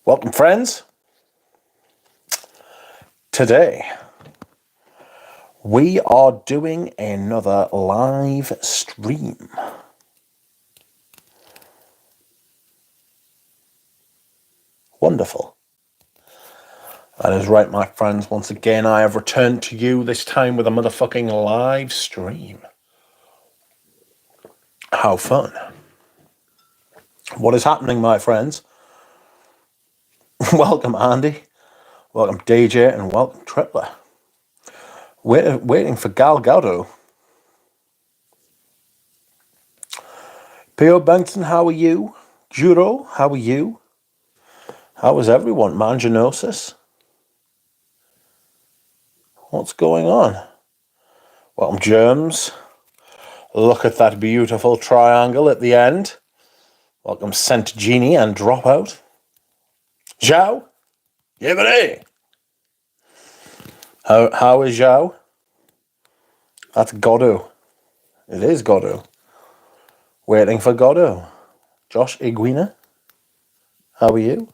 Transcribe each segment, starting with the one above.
Welcome, friends. Today, we are doing another live stream. Wonderful. That is right, my friends. Once again, I have returned to you, this time with a motherfucking live stream. How fun. What is happening, my friends? Welcome, Andy. Welcome, DJ, and welcome, Tripler. We're waiting for Gal Gadot. P.O. Benson, how are you? Juro, how are you? How is everyone? Manginosis? What's going on? Welcome, Germs. Look at that beautiful triangle at the end. Welcome, Scent Genie and Dropout. Zhao? Yibere! How is Zhao? That's Godot. It is Godot. Waiting for Godot. Josh Iguina? How are you?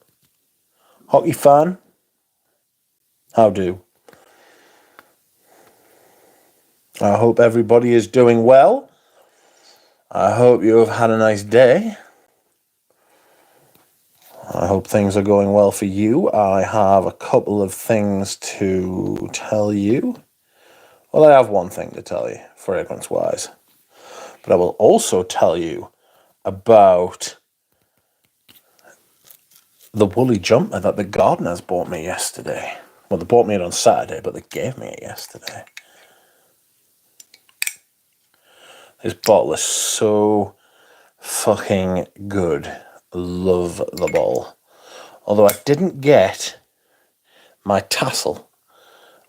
Hockey fan? How do? I hope everybody is doing well. I hope you have had a nice day. I hope things are going well for you. I have a couple of things to tell you. Well, I have one thing to tell you, fragrance-wise. But I will also tell you about the woolly jumper that the gardeners bought me yesterday. Well, they bought me it on Saturday, but they gave me it yesterday. This bottle is so fucking good. Love the bottle. Although I didn't get my tassel,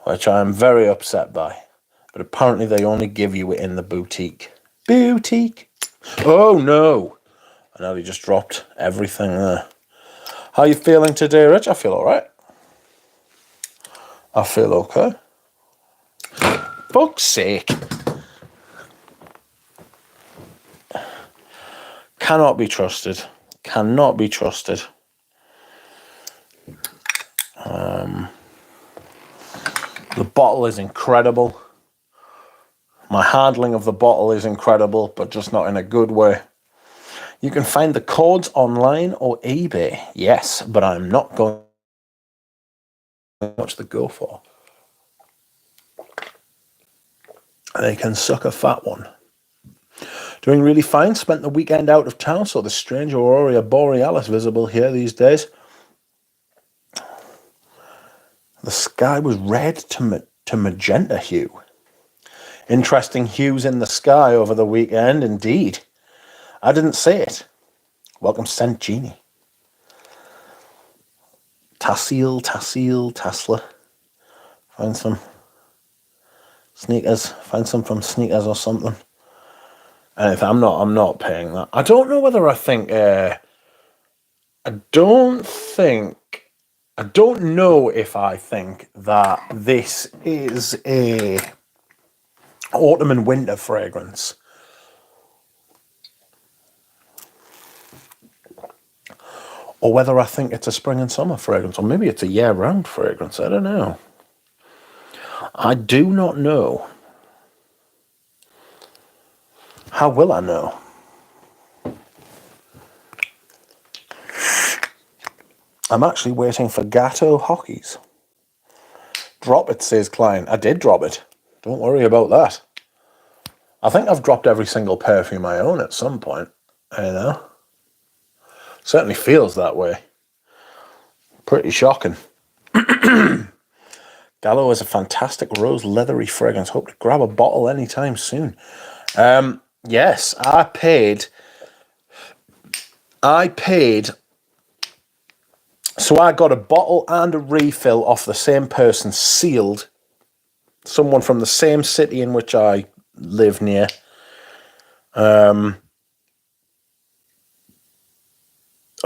which I am very upset by. But apparently they only give you it in the boutique. Boutique! Oh no! I nearly just dropped everything there. How you feeling today, Rich? I feel alright. I feel okay. Fuck's sake. Cannot be trusted. Cannot be trusted. The bottle is incredible. My handling of the bottle is incredible, but just not in a good way. You can find the codes online or eBay. Yes, but I'm not going to much to go for. They can suck a fat one. Doing really fine. Spent the weekend out of town, so the strange aurora borealis visible here these days. The sky was red to magenta hue. Interesting hues in the sky over the weekend, indeed. I didn't see it. Welcome, Scent Genie. Tassler. Find some sneakers. Find some from sneakers or something. And I'm not paying that. I don't know whether I think. I don't know if I think that this is a autumn and winter fragrance. Or whether I think it's a spring and summer fragrance. Or maybe it's a year-round fragrance. I don't know. I do not know. How will I know? I'm actually waiting for Gatto Hockeys. Drop it, says Klein. I did drop it. Don't worry about that. I think I've dropped every single perfume I own at some point. You know? Certainly feels that way. Pretty shocking. Gallo is a fantastic rose leathery fragrance. Hope to grab a bottle anytime soon. Yes, I paid. So I got a bottle and a refill off the same person, sealed. Someone from the same city in which I live near.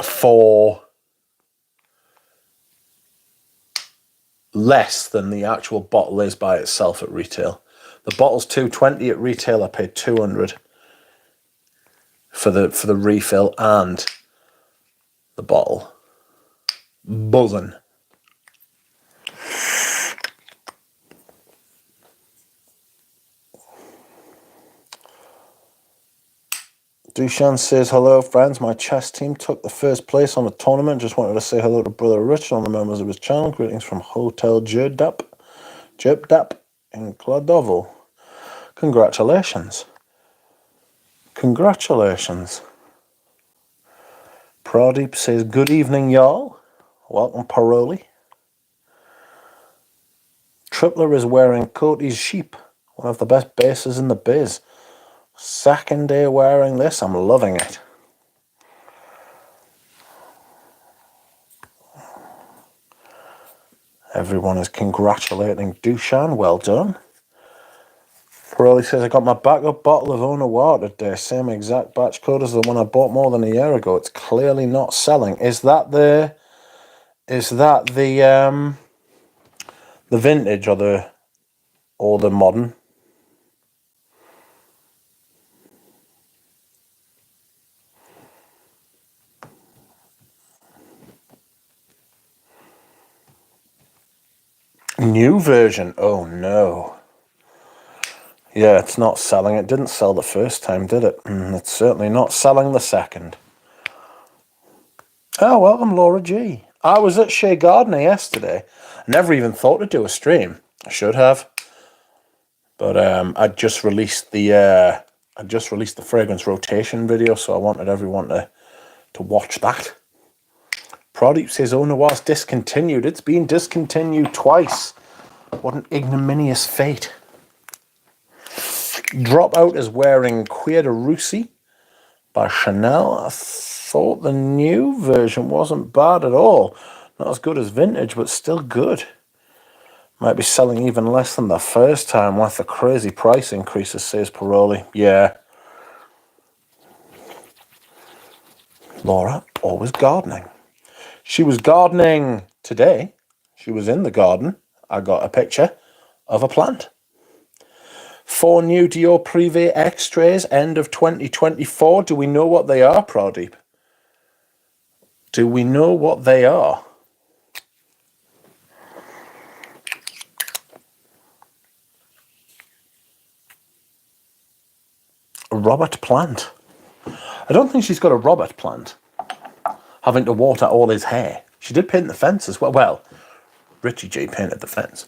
For less than the actual bottle is by itself at retail. The bottle's $2.20 at retail. I paid $200 for the refill and the bottle. Buzzing. Dushan says, hello, friends. My chess team took the first place on the tournament. Just wanted to say hello to Brother Rich on the members of his channel. Greetings from Hotel Xerjoff in Kladovo. Congratulations. Congratulations. Pradeep says, good evening, y'all. Welcome, Paroli. Tripler is wearing Cody's sheep, one of the best bases in the biz. Second day wearing this, I'm loving it. Everyone is congratulating Dushan, well done. Paroli says, I got my backup bottle of Ona water today, same exact batch code as the one I bought more than a year ago. It's clearly not selling. Is that the vintage or the modern? New version? Oh no. Yeah, it's not selling. It didn't sell the first time, did it? It's certainly not selling the second. Oh, welcome, Laura G. I was at Shea Gardner yesterday. Never even thought to do a stream. I should have. But I just released the fragrance rotation video, so I wanted everyone to watch that. Pradeep says, oh no, was discontinued. It's been discontinued twice. What an ignominious fate. Dropout is wearing Cuir de Russie by Chanel. I thought the new version wasn't bad at all. Not as good as vintage, but still good. Might be selling even less than the first time with the crazy price increases, says Paroli. Yeah. Laura, always gardening. She was gardening today. She was in the garden. I got a picture of a plant. 4 new Dior Privé Extras, end of 2024. Do we know what they are, Pradeep? Do we know what they are? A Robert Plant. I don't think she's got a Robert Plant. Having to water all his hair. She did paint the fence as well. Well, Richie G painted the fence.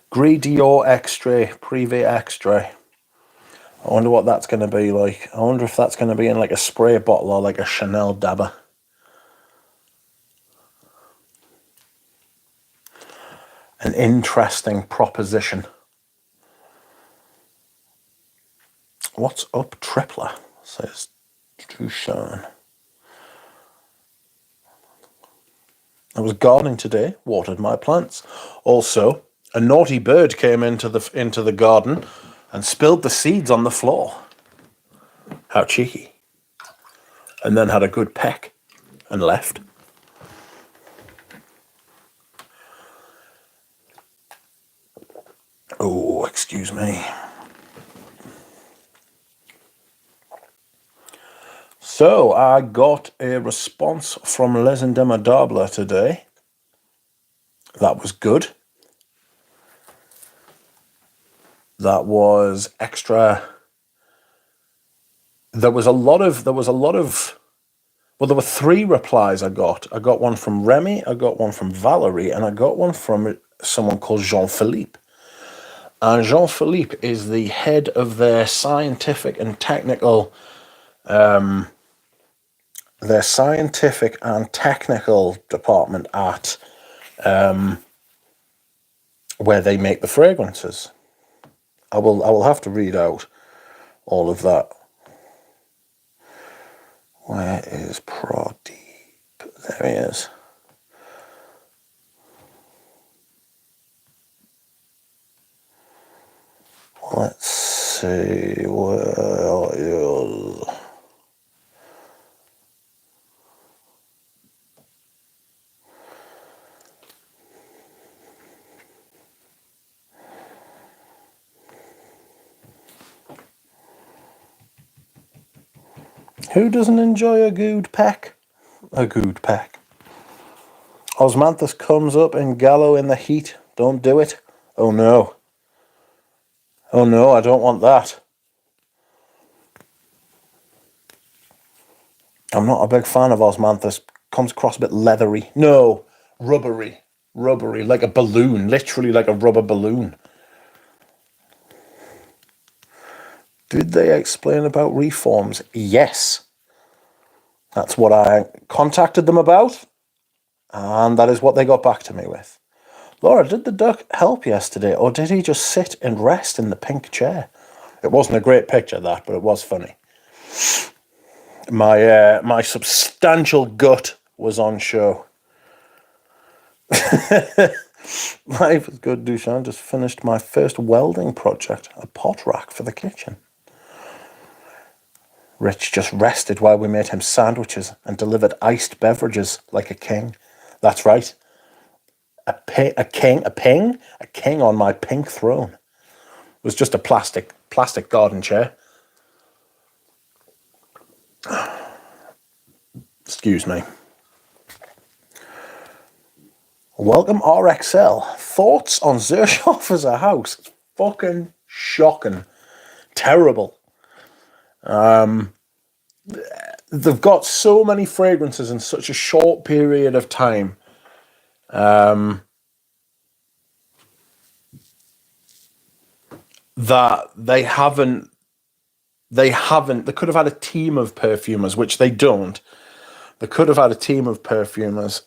Gris Dior Extra, Privé Extra. I wonder what that's going to be like. I wonder if that's going to be in like a spray bottle or like a Chanel dabber. An interesting proposition. What's up, Tripler? Says Dushan. I was gardening today, watered my plants. Also, a naughty bird came into the garden and spilled the seeds on the floor. How cheeky. And then had a good peck and left. Oh, excuse me. So, I got a response from Les Indemodables today. That was good. That was extra. There was a lot of. Well, there were 3 replies I got. I got one from Remy, I got one from Valerie, and I got one from someone called Jean-Philippe. And Jean-Philippe is the head of their scientific and technical department at where they make the fragrances. I will have to read out all of that. Where is Pradeep? There he is. Let's see where you'll. Who doesn't enjoy a good peck? A good peck. Osmanthus comes up in Gallo in the heat. Don't do it. Oh no. Oh no, I don't want that. I'm not a big fan of Osmanthus. Comes across a bit leathery. No, rubbery. Rubbery, like a balloon. Literally like a rubber balloon. Did they explain about reforms? Yes. That's what I contacted them about. And that is what they got back to me with. Laura, did the duck help yesterday, or did he just sit and rest in the pink chair? It wasn't a great picture, that, but it was funny. My substantial gut was on show. Life is good, Dushan. Just finished my first welding project, a pot rack for the kitchen. Rich just rested while we made him sandwiches and delivered iced beverages like a king. That's right. A king on my pink throne. It was just a plastic garden chair. Excuse me. Welcome RXL. Thoughts on Xerjoff as a house? It's fucking shocking. Terrible. They've got so many fragrances in such a short period of time. That they could have had a team of perfumers, which they don't. They could have had a team of perfumers,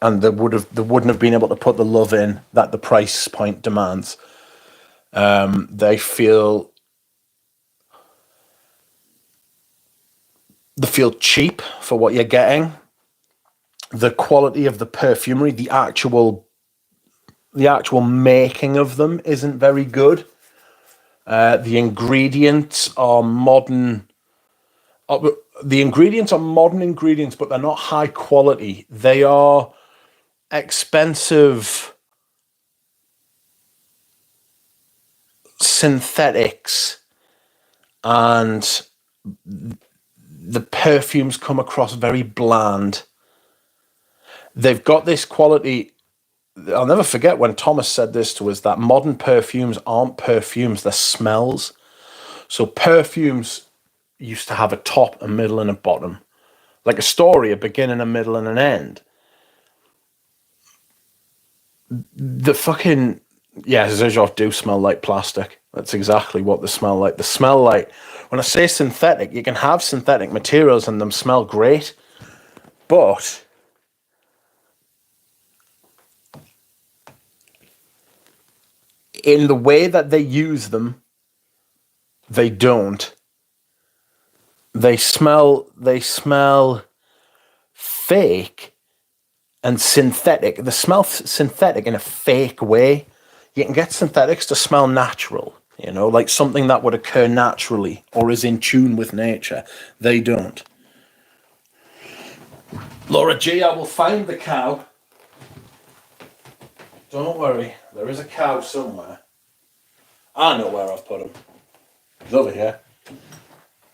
and they wouldn't have been able to put the love in that the price point demands. They feel cheap for what you're getting. The quality of the perfumery, the actual making of them isn't very good. The ingredients are modern. The ingredients are modern ingredients, but they're not high quality. They are expensive synthetics, and the perfumes come across very bland. They've got this quality. I'll never forget when Thomas said this to us, that modern perfumes aren't perfumes, they're smells. So perfumes used to have a top, a middle, and a bottom. Like a story, a beginning, a middle, and an end. The fucking... Yeah, Xerjoff do smell like plastic. That's exactly what they smell like. They smell like... When I say synthetic, you can have synthetic materials and them smell great, but... in the way that they use them, they don't. They smell fake and synthetic. They smell synthetic in a fake way. You can get synthetics to smell natural, like something that would occur naturally or is in tune with nature. They don't. Laura G, I will find the cow. Don't worry, there is a cow somewhere. I know where I've put him. He's over here.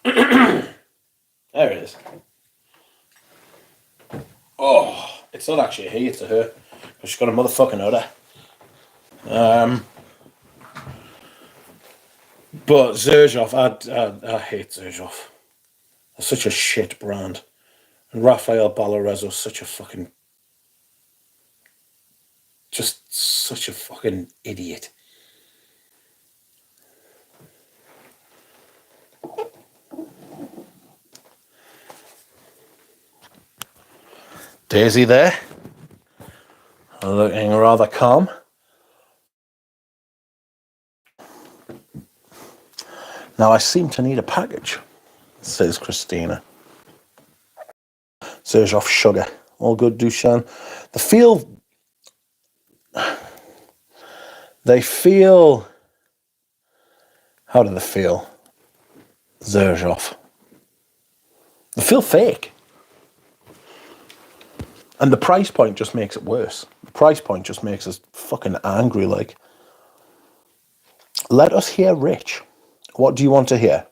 There it is. Oh, it's not actually a he, it's a her. She's got a motherfucking udder. But Xerjoff, I hate Xerjoff. It's such a shit brand. And Rafael Ballarezzo's such a fucking... just such a fucking idiot. Daisy there, looking rather calm. Now I seem to need a package, says Christina. Xerjoff sugar. All good, Dushan. They feel... How do they feel? Xerjoff. They feel fake. And the price point just makes it worse. The price point just makes us fucking angry, like. Let us hear Rich. What do you want to hear?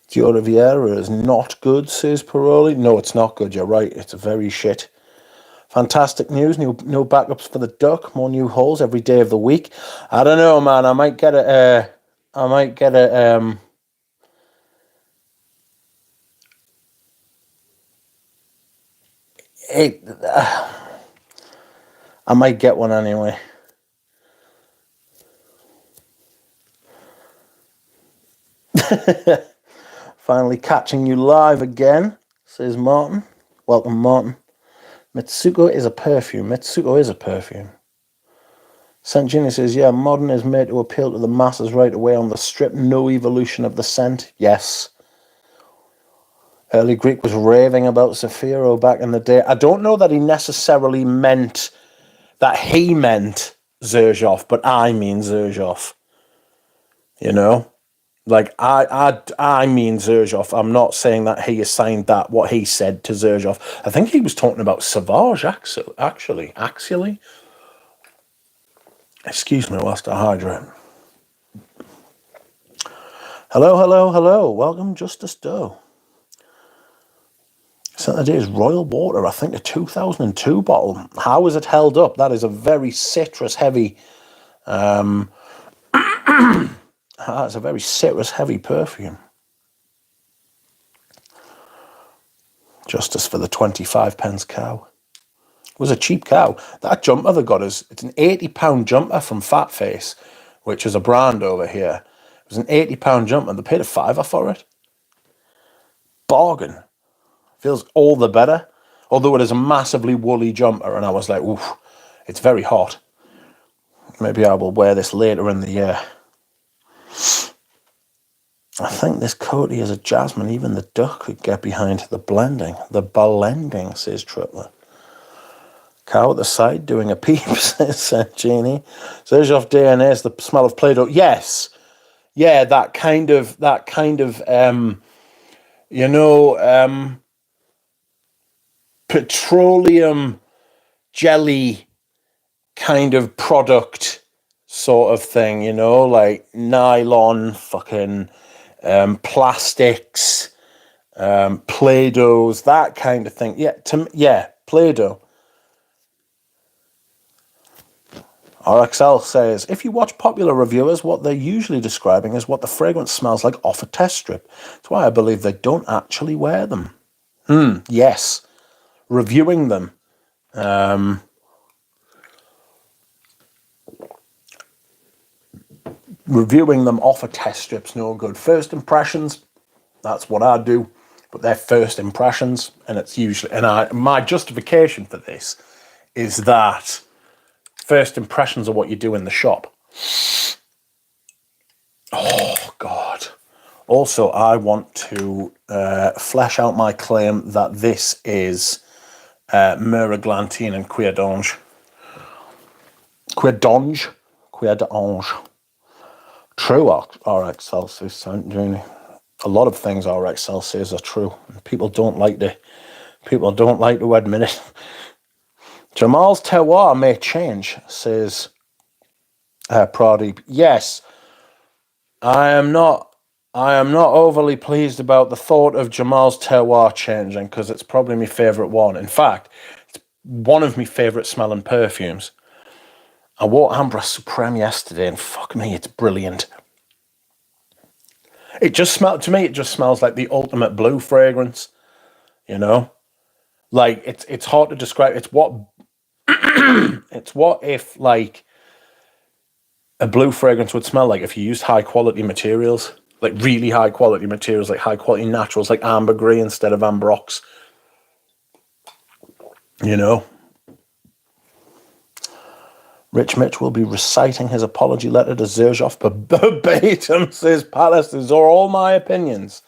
Dio Riviera is not good, says Paroli. No, it's not good. You're right. It's very shit. Fantastic news. New backups for the duck. More new holes every day of the week. I don't know, man. I might get a. I might get one anyway. Finally catching you live again, says Martin. Welcome, Martin. Mitsuko is a perfume. Mitsuko is a perfume. St. Ginny says, yeah, modern is made to appeal to the masses right away on the strip. No evolution of the scent. Yes. Early Greek was raving about Zafiro back in the day. I don't know that he necessarily meant that he meant Xerjoff, but I mean Xerjoff. You know? Like, I mean Xerjoff. I'm not saying that he assigned that, what he said to Xerjoff. I think he was talking about Sauvage, actually. Excuse me whilst I hydrate. Hello. Welcome, Justice Doe. Saturday is Royal Water, I think a 2002 bottle. How is it held up? That is a very citrus-heavy... That's a very citrus-heavy perfume. Justice for the 25p cow. It was a cheap cow. That jumper they got us, it's an £80 jumper from Fat Face, which is a brand over here. It was an £80 jumper. They paid a £5 for it. Bargain. Feels all the better. Although it is a massively woolly jumper, and I was like, oof, it's very hot. Maybe I will wear this later in the year. I think this coatie is a jasmine. Even the duck could get behind the blending. The blending, says Tripler. Cow at the side doing a peep, says Jeannie. Xerjoff DNA is the smell of Play-Doh. Yes. Yeah, that kind of petroleum jelly kind of product sort of thing, you know, like nylon, fucking plastics, Play-Dohs, that kind of thing. Yeah, Play-Doh. RXL says, if you watch popular reviewers, what they're usually describing is what the fragrance smells like off a test strip. That's why I believe they don't actually wear them. Yes. Reviewing them. Reviewing them off a test strip's no good. First impressions, that's what I do. But they're first impressions, and it's usually... And my justification for this is that first impressions are what you do in the shop. Oh, God. Also, I want to flesh out my claim that this is Miraglantine and Cuir d'Ange. Cuir d'Ange. True, RX Celsius, St. Janie. A lot of things RX Celsius are true. People don't like to admit it. Jamal's terroir may change, says Pradeep. Yes, I am not overly pleased about the thought of Jamal's terroir changing, because it's probably my favourite one. In fact, it's one of my favourite smelling perfumes. I wore Ambra Supreme yesterday, and fuck me, it's brilliant. It just smells like the ultimate blue fragrance, you know? Like, it's hard to describe. It's what if, like, a blue fragrance would smell like if you used high-quality materials, like really high-quality materials, like high-quality naturals, like ambergris instead of ambrox, you know? Rich Mitch will be reciting his apology letter to Xerjoff verbatim, says Palace. These are all my opinions.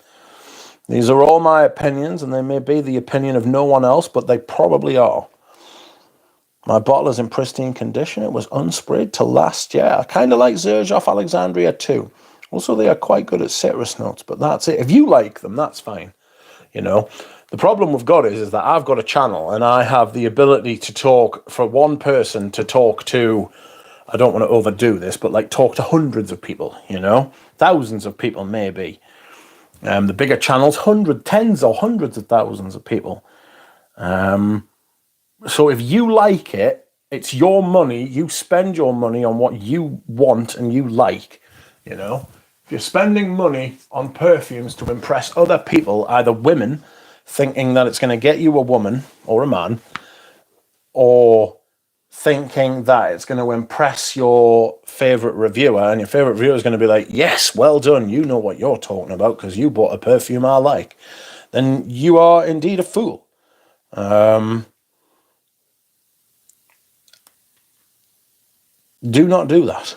These are all my opinions, and they may be the opinion of no one else, but they probably are. My bottle is in pristine condition. It was unsprayed till last year. I kind of like Xerjoff Alexandria too. Also, they are quite good at citrus notes, but that's it. If you like them, that's fine. You know, the problem we've got is that I've got a channel and I have the ability to talk for one person to talk to, I don't want to overdo this, but like talk to hundreds of people, you know, thousands of people maybe. The bigger channels, tens or hundreds of thousands of people. So if you like it, it's your money. You spend your money on what you want and you like, you know. If you're spending money on perfumes to impress other people, either women thinking that it's going to get you a woman or a man, or thinking that it's going to impress your favorite reviewer, and your favorite reviewer is going to be like, yes, well done, you know what you're talking about because you bought a perfume I like, then you are indeed a fool. Do not do that.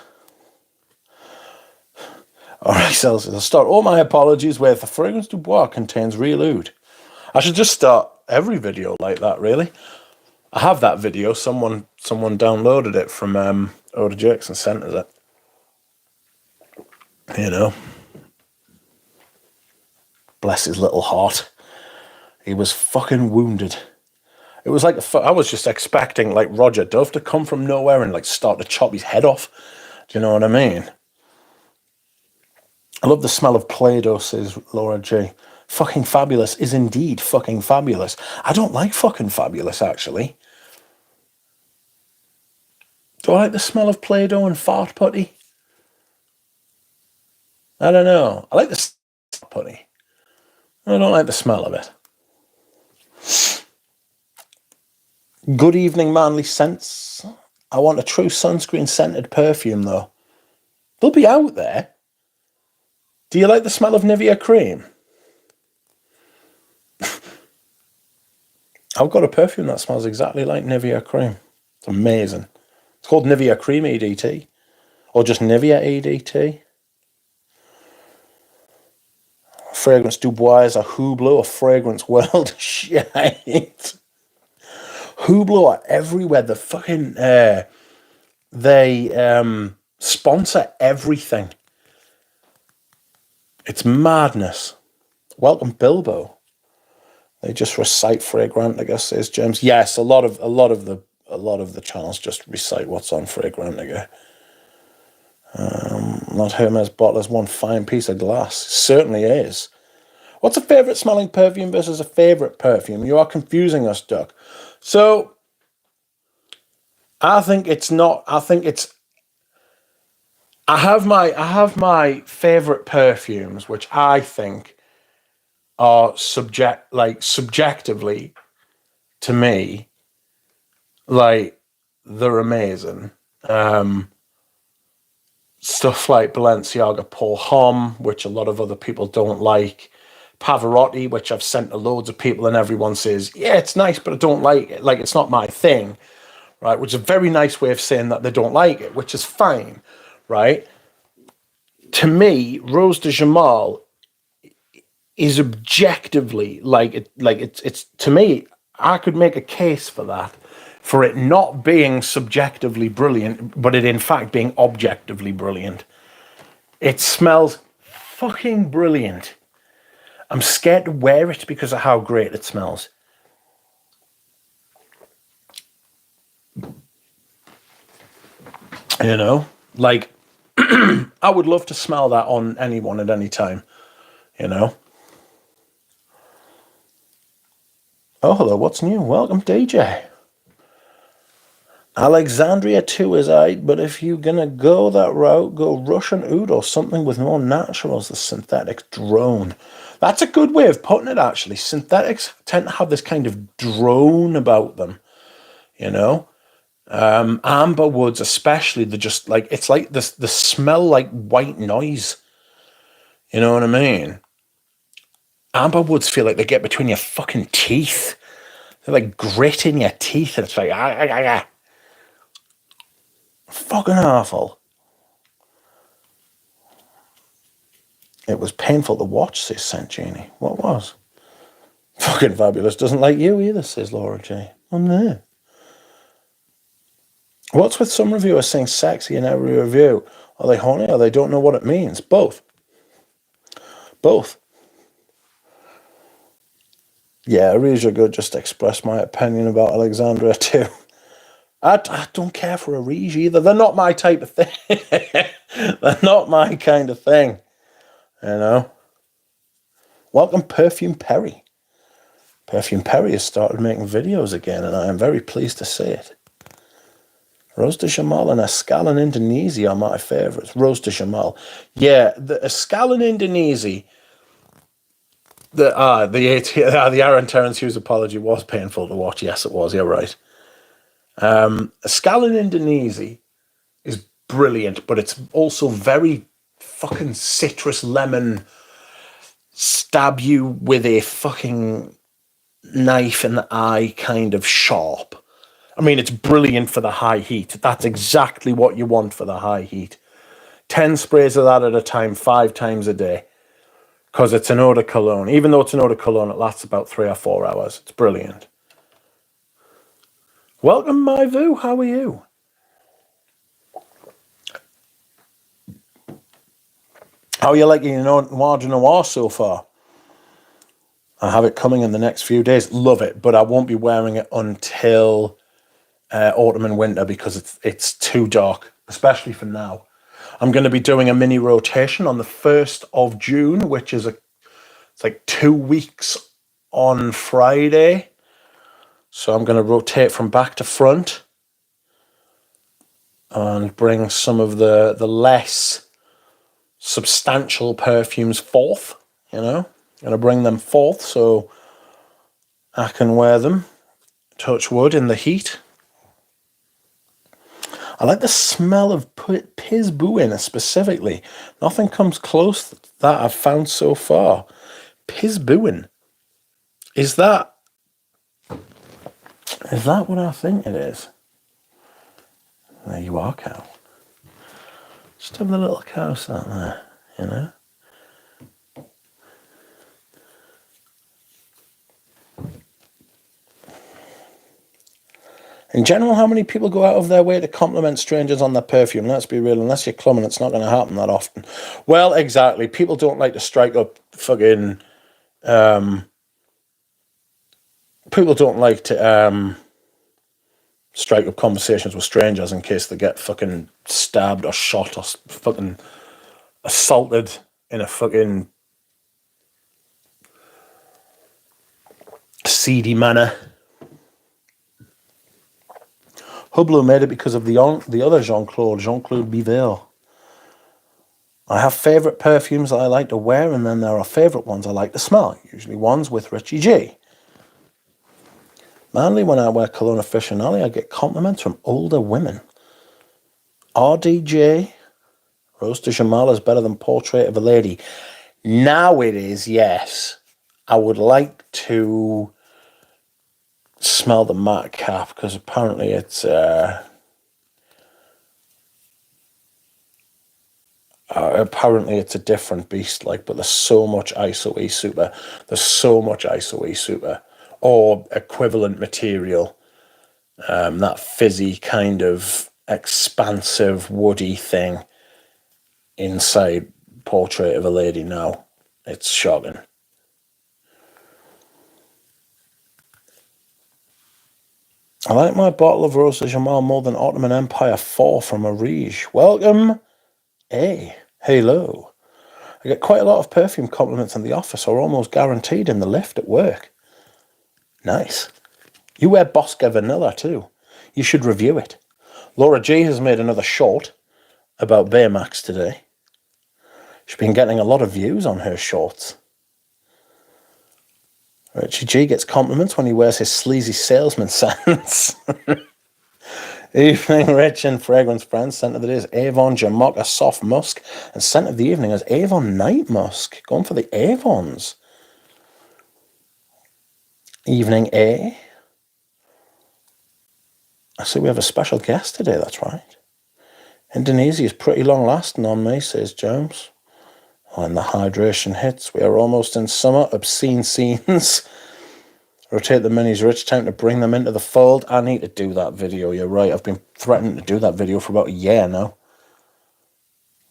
All right, Celsius, I'll start all my apologies with the fragrance du bois contains real oud. I should just start every video like that, really. I have that video. Someone downloaded it from Oda Jerks and sent us it. You know. Bless his little heart. He was fucking wounded. It was like I was just expecting like Roger Dove to come from nowhere and like start to chop his head off. Do you know what I mean? I love the smell of Play-Doh, says Laura G. Fucking fabulous is indeed fucking fabulous. I don't like fucking fabulous, actually. Do I like the smell of Play-Doh and fart putty? I don't know. I like the fart putty. I don't like the smell of it. Good evening, manly scents. I want a true sunscreen scented perfume, though. They'll be out there. Do you like the smell of Nivea cream? I've got a perfume that smells exactly like Nivea cream. It's amazing. It's called Nivea Cream EDT. Or just Nivea EDT. Fragrance du bois is a Hublot of fragrance world. Shit. Hublot are everywhere. The fucking... they sponsor everything. It's madness. Welcome, Bilbo. They just recite Fragrantica, says James. Yes, a lot of the channels just recite what's on Fragrantica. Not Hermes bottle is one fine piece of glass. It certainly is. What's a favourite smelling perfume versus a favourite perfume? You are confusing us, Duck. So I think it's not. I think it's. I have my favourite perfumes, which I think are subjectively to me, like they're amazing. Stuff like Balenciaga Paul Homme, which a lot of other people don't like. Pavarotti, which I've sent to loads of people, and everyone says, yeah, it's nice, but I don't like it. Like, it's not my thing, right? Which is a very nice way of saying that they don't like it, which is fine, right? To me, Rose de Jamal is objectively it's to me, I could make a case for that, for it not being subjectively brilliant, but it in fact being objectively brilliant. It smells fucking brilliant. I'm scared to wear it because of how great it smells. You know, like I would love to smell that on anyone at any time, you know. Oh, hello, what's new? Welcome, DJ. Alexandria too is aight, but if you're gonna go that route, go Russian oud or something with more naturals, the synthetic drone. That's a good way of putting it, actually. Synthetics tend to have this kind of drone about them, you know? Amber woods especially, they're just like, it's like this, the smell like white noise. You know what I mean? Amber woods feel like they get between your fucking teeth. They're like gritting your teeth, and it's like, fucking awful. It was painful to watch, says Saint Genie. What was? Fucking fabulous. Doesn't like you either, says Laura J. Oh, no. What's with some reviewers saying sexy in every review? Are they horny or they don't know what it means? Both. Both. Yeah, Arija Good just expressed my opinion about Alexandria too. I don't care for Arija either. They're not my type of thing. They're not my kind of thing. You know? Welcome, Perfume Perry. Perfume Perry has started making videos again, and I am very pleased to see it. Rose de Jamal and Escal in Indonesia are my favourites. Rose de Jamal. Yeah, the Escal in Indonesia, the Aaron Terence Hughes apology was painful to watch. Yes, it was. You're right. Escal in Indonesia is brilliant, but it's also very fucking citrus lemon, stab you with a fucking knife in the eye kind of sharp. I mean, it's brilliant for the high heat. That's exactly what you want for the high heat. 10 sprays of that at a time, 5 times a day. Because it's an eau de cologne. Even though it's an eau de cologne, it lasts about 3 or 4 hours. It's brilliant. Welcome, my Vu. How are you? How are you liking your Noir de Noir so far? I have it coming in the next few days. Love it, but I won't be wearing it until autumn and winter because it's too dark, especially for now. I'm going to be doing a mini rotation on the 1st of June, which is it's like 2 weeks on Friday. So I'm going to rotate from back to front and bring some of the less substantial perfumes forth, you know. I'm going to bring them forth so I can wear them, touch wood, in the heat. I like the smell of Pisbuin specifically. Nothing comes close to that I've found so far. Pisbuin. Is that what I think it is? There you are, cow. Just have the little cow sat there, you know? In general, how many people go out of their way to compliment strangers on their perfume? Let's be real, unless you're clumming, it's not going to happen that often. Well, exactly. People don't like to strike up fucking... people don't like to strike up conversations with strangers in case they get fucking stabbed or shot or fucking assaulted in a fucking seedy manner. Hublot made it because of the other Jean-Claude Biver. I have favourite perfumes that I like to wear, and then there are favourite ones I like to smell, usually ones with Richie G. Mainly when I wear Cologne Aficionale, I get compliments from older women. RDJ, Rose de Jamal is better than Portrait of a Lady. Now it is, yes. I would like to smell the matte cap, because apparently it's... apparently it's a different beast, like, but there's so much ISO-E Super. There's so much ISO-E Super. Or equivalent material. That fizzy kind of expansive woody thing inside Portrait of a Lady now. It's shocking. I like my bottle of Rose de Jamal more than Ottoman Empire 4 from Arige. Welcome. Hey. Hello. I get quite a lot of perfume compliments in the office, or almost guaranteed in the lift at work. Nice. You wear Bosca Vanilla too. You should review it. Laura G has made another short about Baymax today. She's been getting a lot of views on her shorts. Richie G gets compliments when he wears his sleazy salesman scents. Evening Rich and Fragrance Friends. Scent of the day is Avon Jamaica Soft Musk. And scent of the evening is Avon Night Musk. Going for the Avons. Evening A. I see we have a special guest today, that's right. Indonesia is pretty long lasting on me, says Jones. When the hydration hits, we are almost in summer. Obscene scenes. Rotate the minis, Rich. Time to bring them into the fold. I need to do that video, you're right. I've been threatening to do that video for about a year now.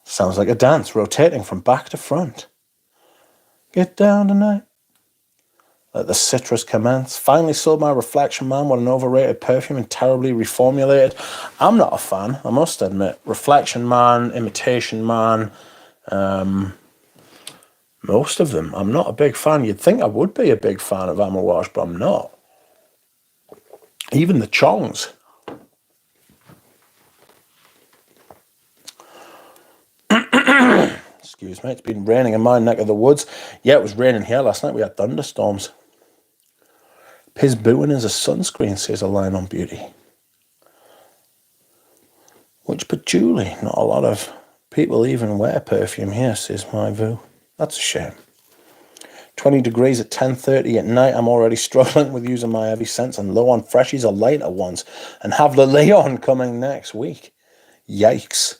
Sounds like a dance, rotating from back to front. Get down tonight. Let the citrus commence. Finally sold my Reflection Man. What an overrated perfume and terribly reformulated. I'm not a fan, I must admit. Reflection Man, Imitation Man, Most of them. I'm not a big fan. You'd think I would be a big fan of Amouage, but I'm not. Even the Chongs. Excuse me, it's been raining in my neck of the woods. Yeah, it was raining here last night. We had thunderstorms. Piz booing is a sunscreen, says a line on Beauty. Which patchouli? Not a lot of people even wear perfume here, says my Vu. That's a shame. 20 degrees at 10:30 at night. I'm already struggling with using my heavy scents and low on freshies or lighter ones. And have Le Leon coming next week. Yikes.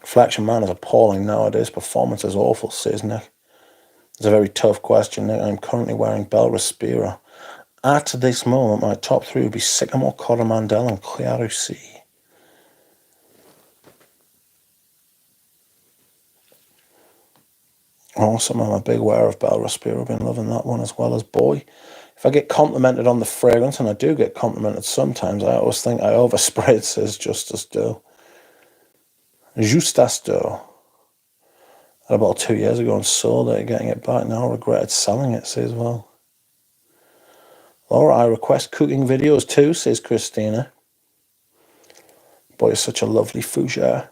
Flexion Man is appalling nowadays. Performance is awful, says Nick. It's a very tough question, Nick. I'm currently wearing Bel Respiro. At this moment, my top three would be Sycamore, Coromandel, and Clairou-C. Awesome, I'm a big wearer of Bel Respiro. I've been loving that one as well as Boy. If I get complimented on the fragrance, and I do get complimented sometimes, I always think I overspray it, says Justus Doe. Justus Doe. About 2 years ago and sold it, getting it back now, regretted selling it, says well. Laura, I request cooking videos too, says Christina. Boy, it's such a lovely fougere.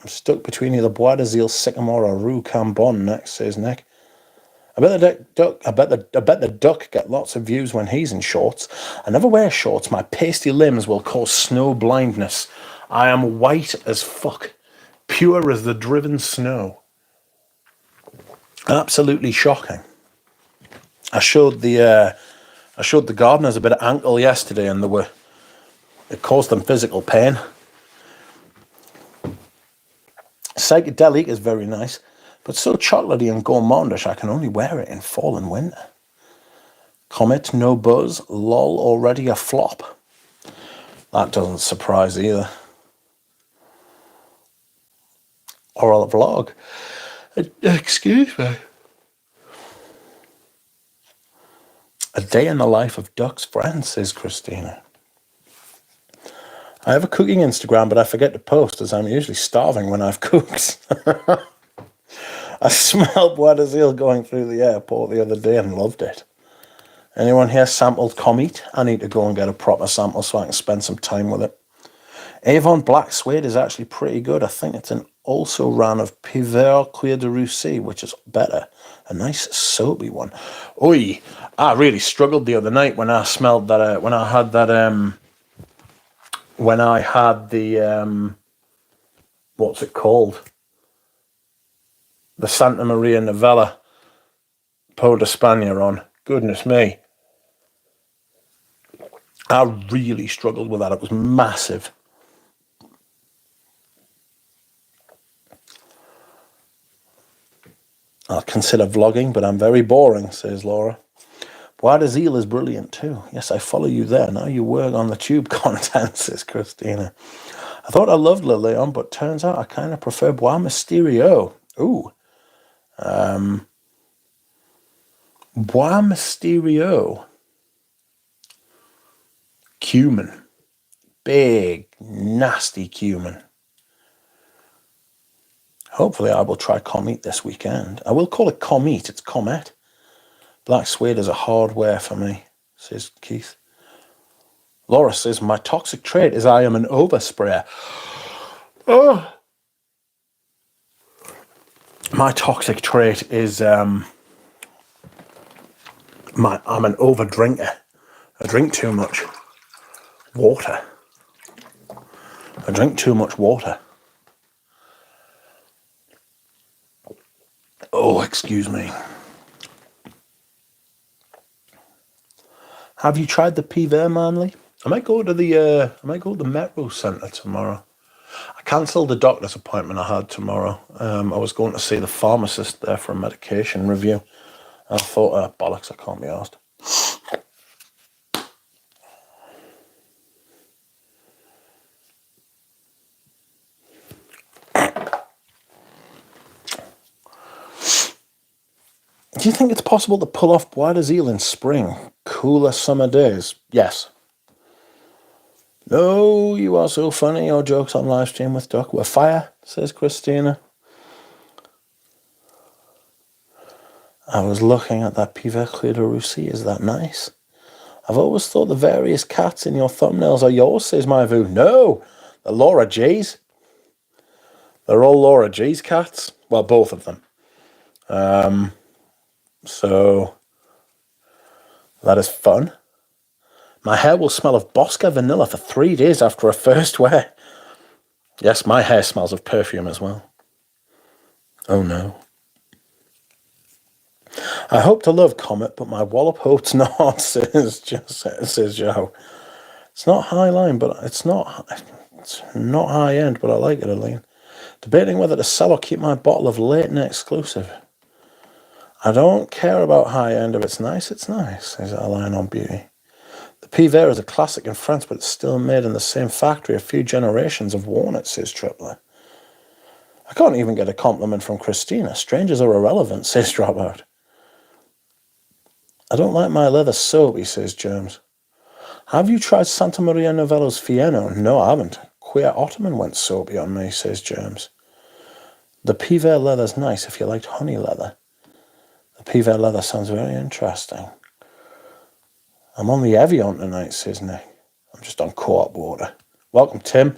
I'm stuck between either Bois d'Azil, Sycamore, or Rue Cambon next, says Nick. I bet the duck get lots of views when he's in shorts. I never wear shorts. My pasty limbs will cause snow blindness. I am white as fuck, pure as the driven snow. Absolutely shocking. I showed the gardeners a bit of ankle yesterday, and it caused them physical pain. Psychedelic is very nice, but so chocolatey and gourmandish I can only wear it in fall and winter. Comet, no buzz, lol, already a flop. That doesn't surprise either. Oral vlog. Excuse me. A day in the life of Duck's friend, says Christina. I have a cooking Instagram, but I forget to post as I'm usually starving when I've cooked. I smelled Bois d'Azil going through the airport the other day and loved it. Anyone here sampled Comet? I need to go and get a proper sample so I can spend some time with it. Avon Black Suede is actually pretty good. I think it's an also ran of Pivert Cuir de Russie, which is better. A nice soapy one. Oi, I really struggled the other night when I smelled that, when I had the, what's it called? The Santa Maria Novella Peau d'Espagne on. Goodness me. I really struggled with that. It was massive. I'll consider vlogging, but I'm very boring, says Laura. Bois d'Azil is brilliant too. Yes, I follow you there. Now you work on the tube content, says Christina. I thought I loved Le Leon, but turns out I kind of prefer Bois Mysterio. Ooh. Bois Mysterio. Cumin. Big, nasty cumin. Hopefully I will try Comet this weekend. I will call it Comet. It's Comet. Black suede is a hard wear for me, says Keith. Laura says, my toxic trait is I am an oversprayer. Oh. My toxic trait is I'm an overdrinker. I drink too much water. I drink too much water. Oh, excuse me. Have you tried the Piver Manly? I might go to the Metro Centre tomorrow. I cancelled the doctor's appointment I had tomorrow. I was going to see the pharmacist there for a medication review. I thought, bollocks, I can't be asked. Do you think it's possible to pull off Bois d'Azil in spring? Cooler summer days? Yes. No, you are so funny. Your jokes on Livestream with Duck were fire, says Christina. I was looking at that Pivet Clé de Russie. Is that nice? I've always thought the various cats in your thumbnails are yours, says my Vu. No, they're Laura G's. They're all Laura G's cats. Well, both of them. So that is fun. My hair will smell of Bosca vanilla for 3 days after a first wear. Yes, my hair smells of perfume as well. Oh no. I hope to love Comet, but my wallop hopes not, says Joe. It's not high line, but it's not high end, but I like it, Aline. Debating whether to sell or keep my bottle of Leighton exclusive. I don't care about high end. If it's nice, says Aline on Beauty. The Pivet is a classic in France, but it's still made in the same factory. A few generations have worn it, says Tripler. I can't even get a compliment from Christina. Strangers are irrelevant, says Dropout. I don't like my leather soapy, says Germs. Have you tried Santa Maria Novello's Fieno? No, I haven't. Queer Ottoman went soapy on me, says Germs. The Pivet leather's nice if you liked honey leather. The Pivet leather sounds very interesting. I'm on the Evian tonight, says Nick. I'm just on co-op water. Welcome, Tim.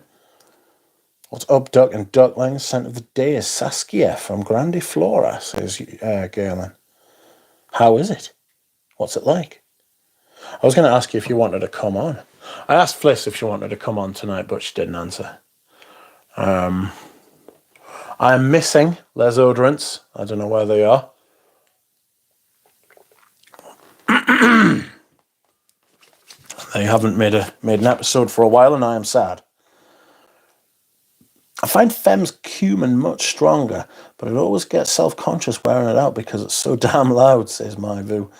What's up, Duck and Ducklings? Scent of the day is Saskia from Grandiflora, says Galen. How is it? What's it like? I was going to ask you if you wanted to come on. I asked Fliss if she wanted to come on tonight, but she didn't answer. I am missing Les Odorants. I don't know where they are. They haven't made an episode for a while, and I am sad. I find Fem's cumin much stronger, but I always get self-conscious wearing it out because it's so damn loud, says my Vu.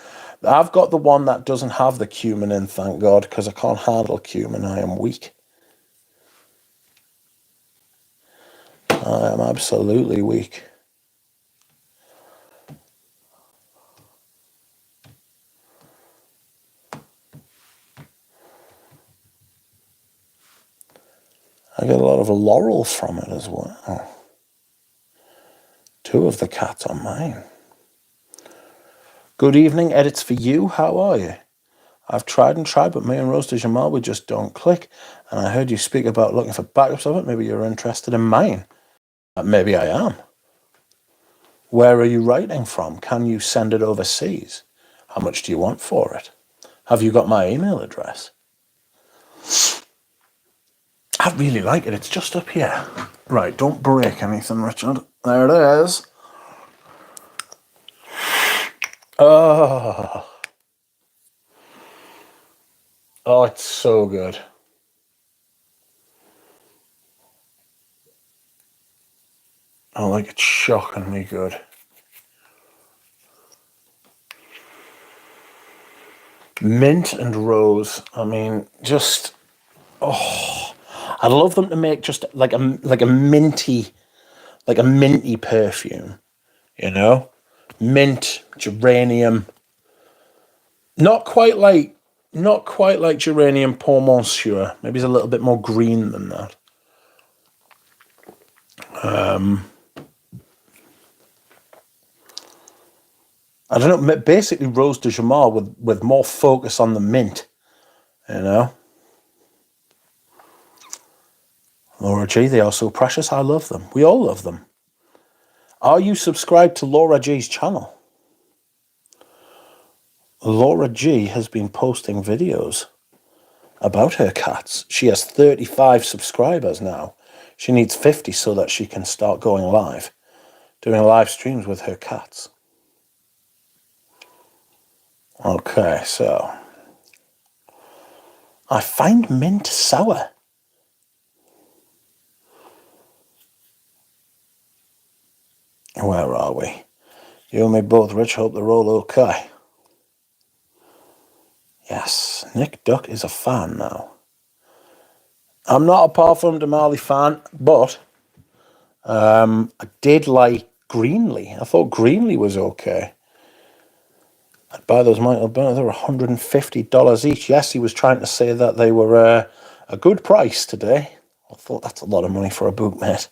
I've got the one that doesn't have the cumin in, thank God, because I can't handle cumin. I am weak. I am absolutely weak. I get a lot of laurel from it as well. 2 of the cats are mine. Good evening, edits for you. How are you? I've tried and tried, but me and Rose de Jamal, we just don't click. And I heard you speak about looking for backups of it. Maybe you're interested in mine. Maybe I am. Where are you writing from? Can you send it overseas? How much do you want for it? Have you got my email address? I really like it. It's just up here. Right, don't break anything, Richard. There it is. Oh, it's so good. Oh, like it's shockingly good. Mint and rose. I mean, just I'd love them to make just like a minty perfume, you know, mint, geranium. Not quite like geranium pour monsieur. Maybe it's a little bit more green than that. I don't know. Basically, Rose de Jamal with more focus on the mint, you know. Laura G, they are so precious. I love them. We all love them. Are you subscribed to Laura G's channel? Laura G has been posting videos about her cats. She has 35 subscribers now. She needs 50 so that she can start going live, doing live streams with her cats. Okay, so I find mint sour. Where are we? You and me both, Rich. Hope they're all okay. Yes, Nick Duck is a fan now. I'm not a Parfum de Marly fan, but I did like Greenlee. I thought Greenlee was okay. I'd buy those Michael Burnett. They were $150 each. Yes, he was trying to say that they were a good price today. I thought that's a lot of money for a boot, mate.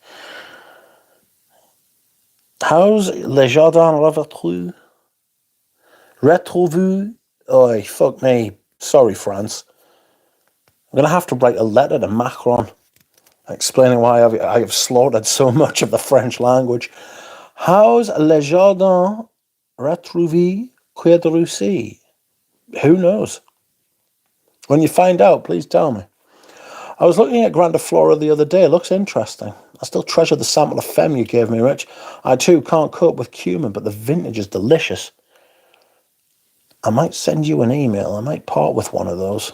How's Les Jardins Lavatru? Retrouvé. Oh, fuck me. Sorry, France. I'm going to have to write a letter to Macron explaining why I have slaughtered so much of the French language. How's Le Jardin Retrouvé Quai de Russie? Who knows? When you find out, please tell me. I was looking at Grandiflora the other day. It looks interesting. I still treasure the sample of Femme you gave me, Rich. I too can't cope with cumin, but the vintage is delicious. I might send you an email. I might part with one of those.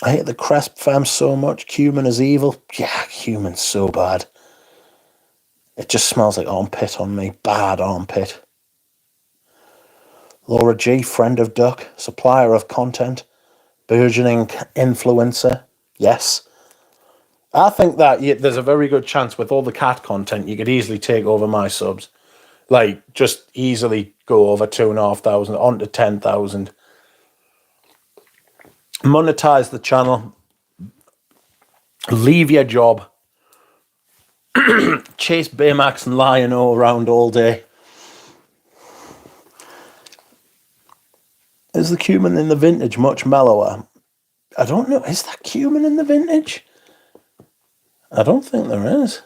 I hate the Cresp Femme so much. Cumin is evil. Yeah, cumin's so bad. It just smells like armpit on me. Bad armpit. Laura G, friend of Duck, supplier of content, burgeoning influencer. Yes. I think that there's a very good chance with all the cat content, you could easily take over my subs. Like, just easily go over 2,500, on to 10,000. Monetize the channel. Leave your job. Chase Baymax and Lion-O around all day. Is the cumin in the vintage much mellower? I don't know. Is there cumin in the vintage? I don't think there is.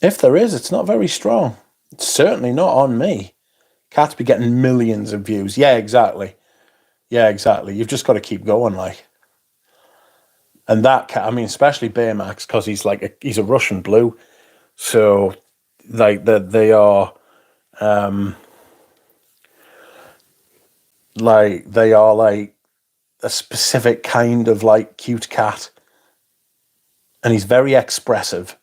If there is, it's not very strong. It's certainly not on me. Cats be getting millions of views. Yeah, exactly. Yeah, exactly. You've just got to keep going, like. And that cat, I mean, especially Baymax, because he's a Russian blue. So, like, they are like a specific kind of like cute cat, and he's very expressive.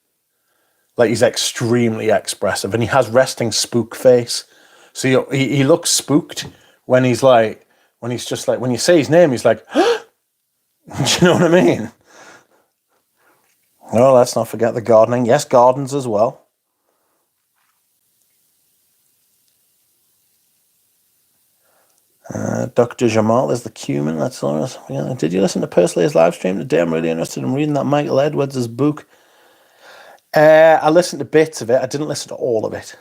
Like, he's extremely expressive, and he has resting spook face. So he looks spooked when he's just like, when you say his name, he's like, do you know what I mean? Oh, let's not forget the gardening. Yes, gardens as well. Dr. Jamal is the cumin. That's all. Yeah. Did you listen to Persley's live stream today? I'm really interested in reading that Michael Edwards' book. I listened to bits of it. I didn't listen to all of it.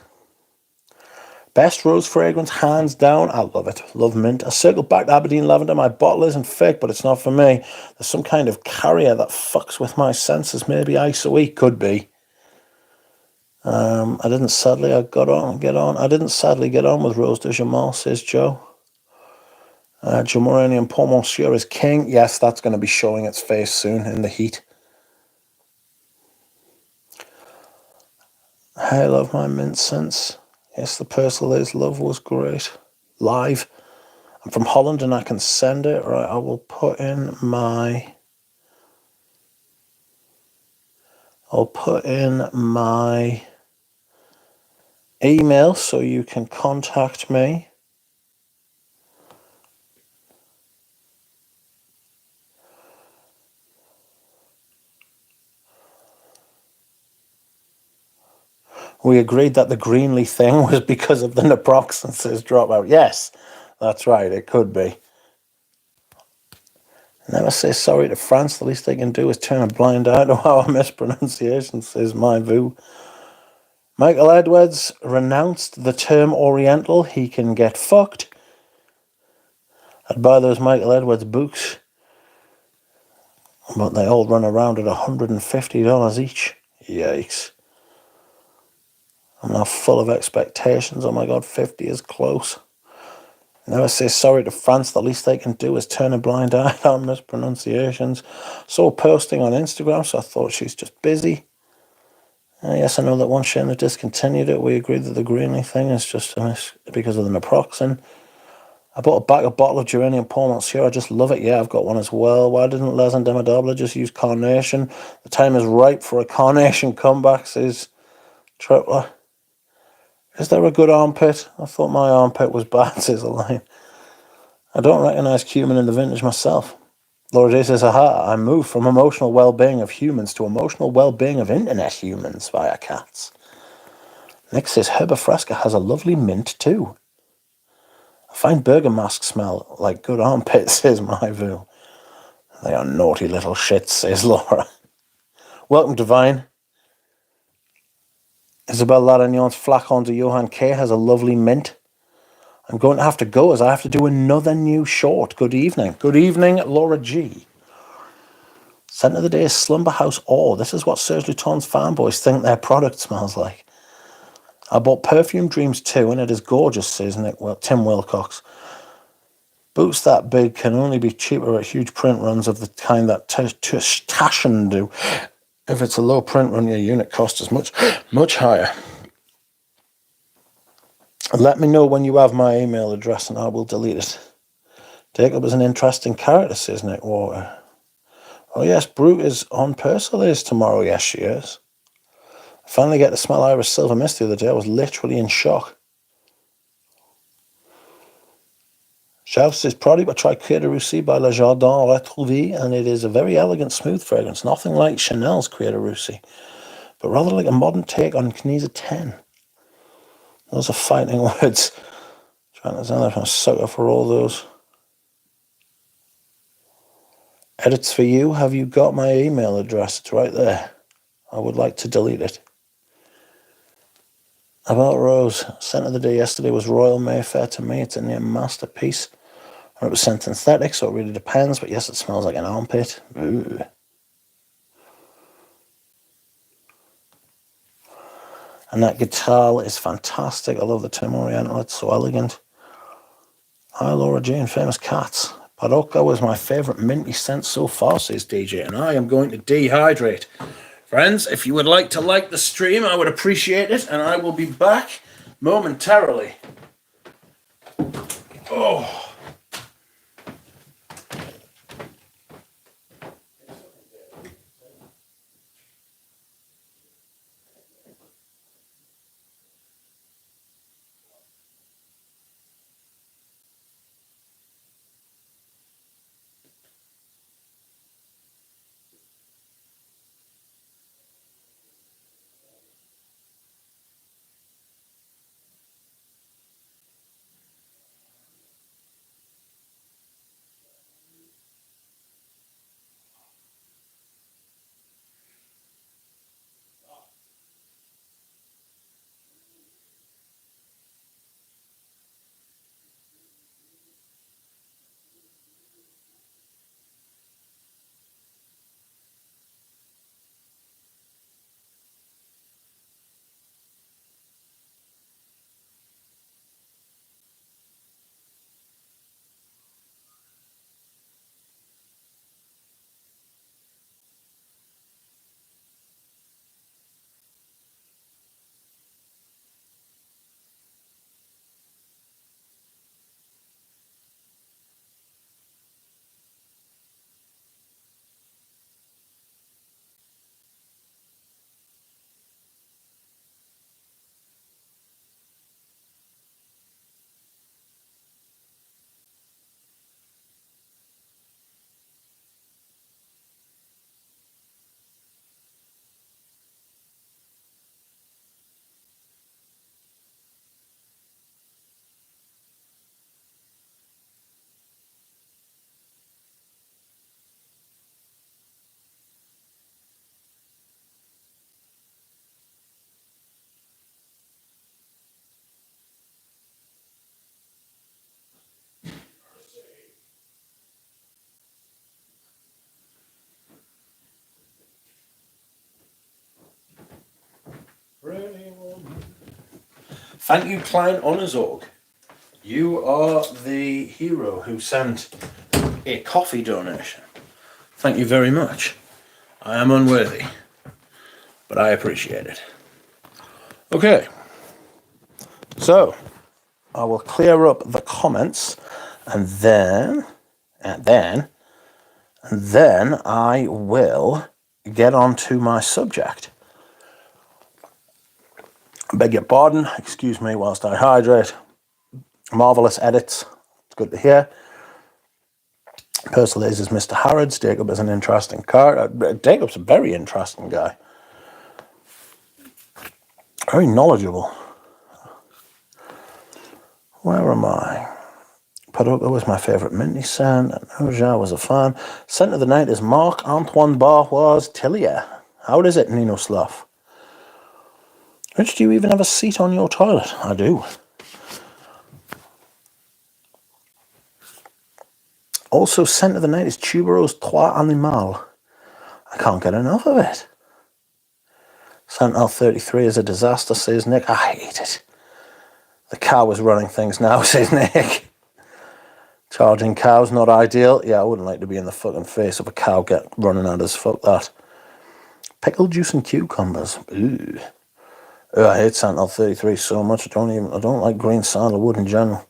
Best rose fragrance, hands down. I love it. Love mint. I circled back to Aberdeen Lavender. My bottle isn't fake, but it's not for me. There's some kind of carrier that fucks with my senses. Maybe ISOE could be. I didn't sadly get on with Rose de Jamal, says Joe. Jamoranian Paul Monsieur is king. Yes, that's going to be showing its face soon in the heat. I love my mint scents. Yes, the Persley's love was great. Live. I'm from Holland and I can send it. Right, I will put in my email so you can contact me. We agreed that the Greenlee thing was because of the naproxen, says Dropout. Yes, that's right, it could be. Never say sorry to France. The least they can do is turn a blind eye to our mispronunciation, says my view. Michael Edwards renounced the term Oriental. He can get fucked. I'd buy those Michael Edwards books, but they all run around at $150 each. Yikes. I'm now full of expectations. Oh my God, 50 is close. Never say sorry to France. The least they can do is turn a blind eye on mispronunciations. Saw posting on Instagram, so I thought she's just busy. Yes, I know that once Shane discontinued it, we agreed that the Greenlee thing is just because of the naproxen. I bought a bottle of Geranium Paul Monsieur. I just love it. Yeah, I've got one as well. Why didn't Les Indemodables just use Carnation? The time is ripe for a Carnation comeback, says Tripler. Is there a good armpit? I thought my armpit was bad, says Elaine. I don't recognise cumin in the vintage myself. Laura J says, aha, I moved from emotional well-being of humans to emotional well-being of internet humans via cats. Nick says, Herba Fresca has a lovely mint too. I find burger masks smell like good armpits, says my view. They are naughty little shits, says Laura. Welcome, Divine. Isabel Laragnon's Flacon de Johann K has a lovely mint. I'm going to have to go as I have to do another new short. Good evening. Good evening, Laura G. Scent of the day is Slumber House Ore. This is what Serge Lutton's fanboys think their product smells like. I bought Perfume Dreams 2 and it is gorgeous, says Nick Tim Wilcox. Boots that big can only be cheaper at huge print runs of the kind that Taschen do. If it's a low print run, your unit cost is much higher. Let me know when you have my email address and I will delete it. Jacob is an interesting character, says Nick Water. Oh yes, Brute is on Persola's tomorrow. Yes, she is. I finally get to smell Iris Silver Mist the other day. I was literally in shock. Shelf says, product I tried Cuir de Russie by Le Jardin Retrouvé, and it is a very elegant, smooth fragrance. Nothing like Chanel's Cuir de Russie, but rather like a modern take on Knisa 10. Those are fighting words. Trying to sound like I'm a sucker for all those. Edits for you. Have you got my email address? It's right there. I would like to delete it. About Rose. Scent of the day yesterday was Royal Mayfair to me. It's a near masterpiece. 100% synthetic, so it really depends. But yes, it smells like an armpit. Ooh. And that guitar is fantastic. I love the Tim Oriental. It's so elegant. Hi, Laura Jane, Famous Cats. Parocca was my favourite minty scent so far, says DJ, and I am going to dehydrate. Friends, if you would like to like the stream, I would appreciate it, and I will be back momentarily. Oh. Thank you, Klein Onerzorg. You are the hero who sent a coffee donation. Thank you very much. I am unworthy, but I appreciate it. Okay, so I will clear up the comments, and then I will get on to my subject. Beg your pardon, excuse me whilst I hydrate. Marvellous edits, it's good to hear. Persola's is Mr. Harrods. Jacob is an interesting character. Jacob's a very interesting guy. Very knowledgeable. Where am I? Parocca was my favourite minty scent. Noja was a fan. Scent of the night is Marc Antoine Barrois Tillier. How is it, Nino Slough? Rich, do you even have a seat on your toilet? I do. Also, scent of the night is Tuberose Trois Animal. I can't get enough of it. Sentinel 33 is a disaster, says Nick. I hate it. The cow is running things now, says Nick. Charging cows, not ideal. Yeah, I wouldn't like to be in the fucking face of a cow running at us. Fuck that. Pickle juice and cucumbers. Ooh. I hate Sentinel 33 so much. I don't like green sandalwood in general.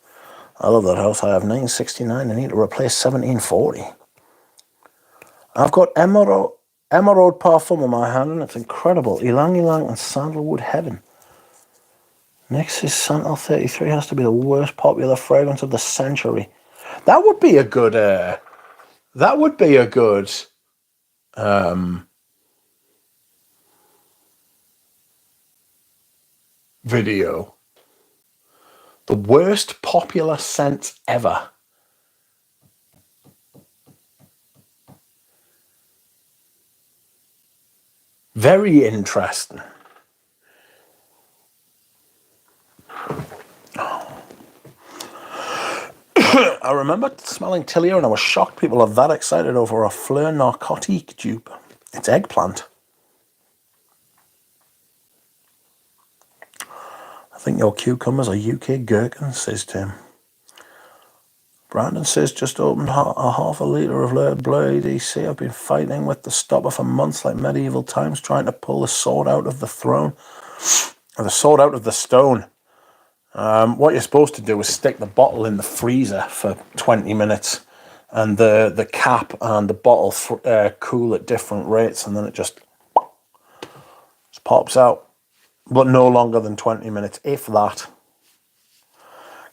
I love that house. I have 969. I need to replace 1740. I've got Emerald Parfum in my hand, and it's incredible. Ylang Ylang and Sandalwood Heaven. Next is Sentinel 33. Has to be the worst popular fragrance of the century. That would be a good. Video. The worst popular scents ever. Very interesting. I remember smelling Tillier and I was shocked people are that excited over a Fleur Narcotique dupe. It's eggplant. I think your cucumbers are UK gherkins, says Tim. Brandon says just opened a half a litre of Blur EDC. I've been fighting with the stopper for months like medieval times, trying to pull the sword out of the throne. Or the sword out of the stone. What you're supposed to do is stick the bottle in the freezer for 20 minutes and the cap and the bottle cool at different rates, and then it just pops out. But no longer than 20 minutes, if that.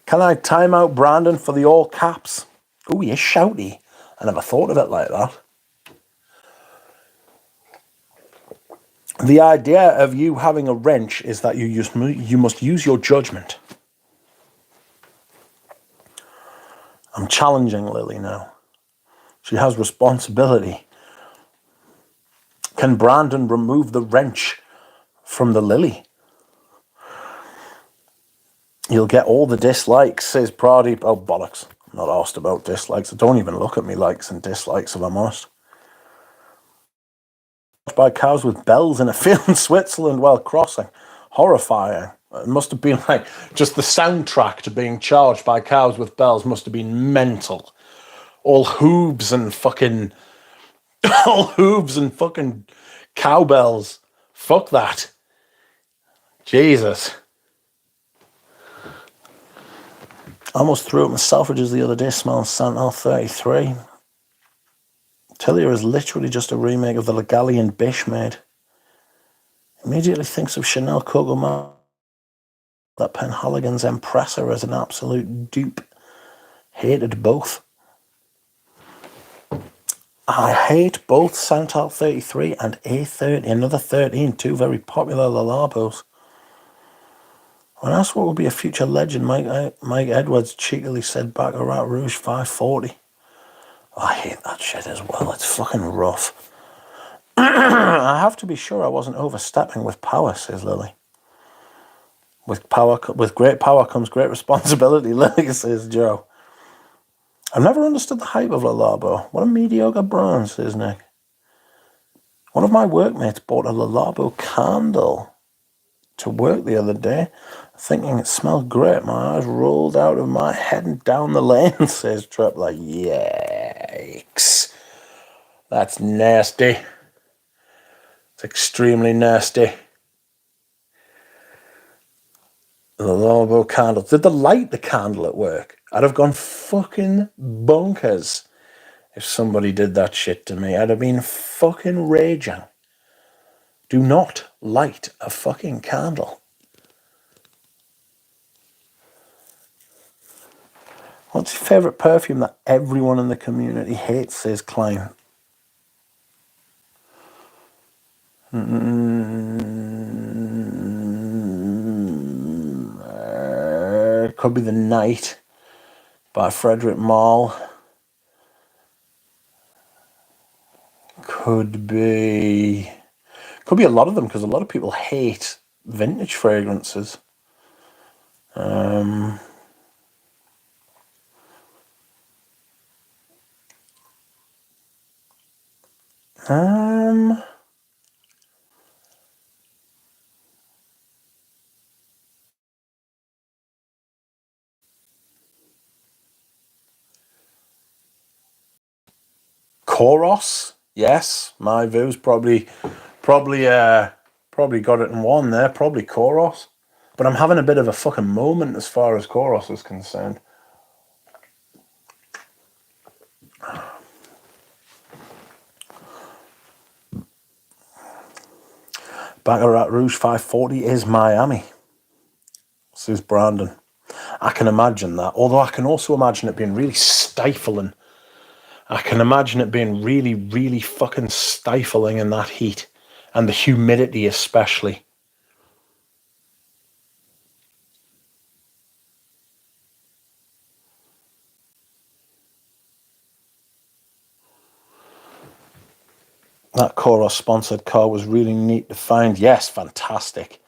Can I time out Brandon for the all caps? Oh, he is shouty. I never thought of it like that. The idea of you having a wrench is that you must use your judgment. I'm challenging Lily now. She has responsibility. Can Brandon remove the wrench from the Lily? You'll get all the dislikes, says Pradeep. Oh, bollocks. I'm not asked about dislikes. Don't even look at me likes and dislikes, if I'm honest. By cows with bells in a field in Switzerland while crossing. Horrifying. It must have been like just the soundtrack to being charged by cows with bells must have been mental. All hooves and fucking cowbells. Fuck that. Jesus. I almost threw up my Selfridges the other day smelling Sentinel 33. Tillier is literally just a remake of the Legalian Bish made. Immediately thinks of Chanel Coco Man. That Penhaligon's Empressor as an absolute dupe. Hated both. I hate both Sentinel 33 and A30, another 13, two very popular Lalabos. When asked what would be a future legend, Mike Edwards cheekily said Baccarat Rouge 540. I hate that shit as well. It's fucking rough. I have to be sure I wasn't overstepping with power, says Lily. With great power comes great responsibility, Lily, says Joe. I've never understood the hype of Lalabo. What a mediocre brand, says Nick. One of my workmates bought a Lalabo candle to work the other day, thinking it smelled great. My eyes rolled out of my head and down the lane, says Trip. Like, yikes. That's nasty. It's extremely nasty. The Lalabo candle. Did they light the candle at work? I'd have gone fucking bonkers if somebody did that shit to me. I'd have been fucking raging. Do not light a fucking candle. What's your favourite perfume that everyone in the community hates, says Klein? Could be The Night by Frederick Malle. Could be a lot of them, because a lot of people hate vintage fragrances. Koros, yes, my views probably got it in one there. Probably Koros, but I'm having a bit of a fucking moment as far as Koros is concerned. Baccarat Rouge 540 is Miami, says Brandon. I can imagine that, although I can also imagine it being really stifling. I can imagine it being really, really fucking stifling in that heat, and the humidity especially. That Koros sponsored car was really neat to find. Yes, fantastic.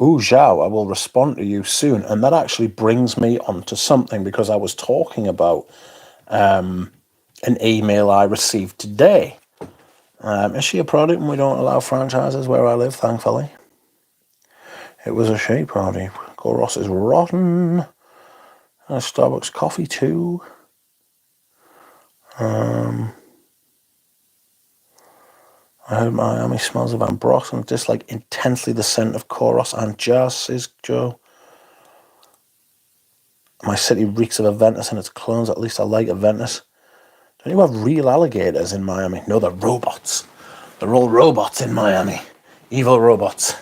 Ooh, Zhao, I will respond to you soon. And that actually brings me on to something, because I was talking about an email I received today. Is she a product and we don't allow franchises where I live, thankfully? It was a she product. Koros is rotten. Starbucks coffee too. I heard Miami smells of Ambrox and dislike intensely the scent of Koros and Jazz, says Joe. My city reeks of Aventus and its clones. At least I like Aventus. Don't you have real alligators in Miami? No, they're robots. They're all robots in Miami. Evil robots.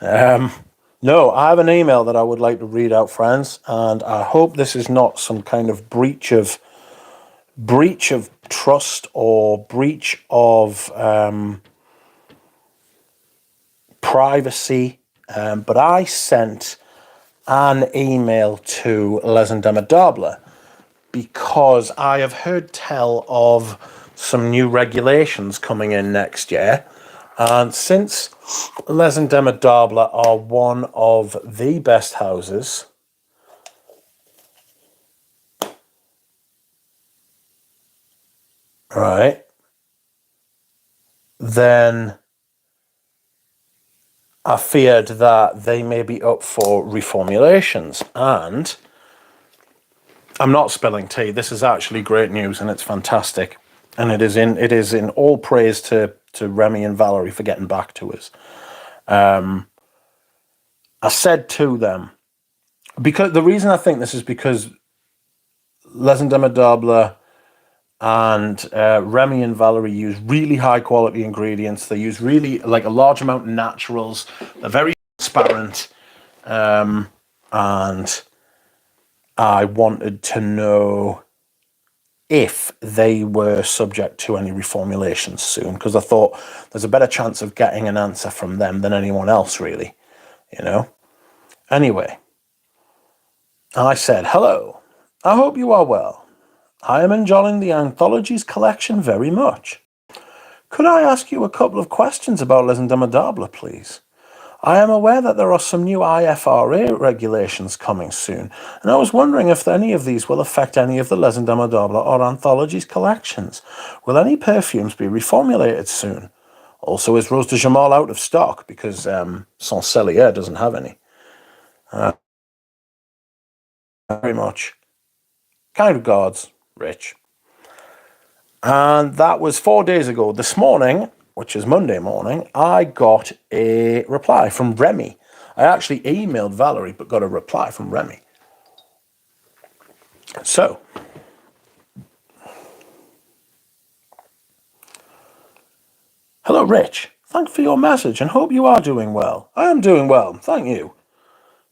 No, I have an email that I would like to read out, friends, and I hope this is not some kind of breach of trust or breach of privacy. But I sent an email to Les Indemodables because I have heard tell of some new regulations coming in next year. And since Les Indemodables are one of the best houses, right, then I feared that they may be up for reformulations. And I'm not spilling tea. This is actually great news, and it's fantastic. And it is in all praise to Remy and Valerie for getting back to us. I said to them, because the reason I think this is because Les Indemodables and Remy and Valerie use really high quality ingredients. They use really like a large amount of naturals. They're very transparent, and I wanted to know if they were subject to any reformulations soon, because I thought there's a better chance of getting an answer from them than anyone else, really, you know. Anyway, I said, hello, I hope you are well. I am enjoying the anthologies collection very much. Could I ask you a couple of questions about Les Indemodables, please? I am aware that there are some new IFRA regulations coming soon, and I was wondering if any of these will affect any of the Les Indemodables or anthologies collections. Will any perfumes be reformulated soon? Also, is Rose de Jamal out of stock? Because Saint Celier doesn't have any. Very much. Kind regards, Rich. And that was 4 days ago. This morning, which is Monday morning, I got a reply from Remy. I actually emailed Valerie, but got a reply from Remy. So, hello, Rich. Thanks for your message and hope you are doing well. I am doing well, thank you.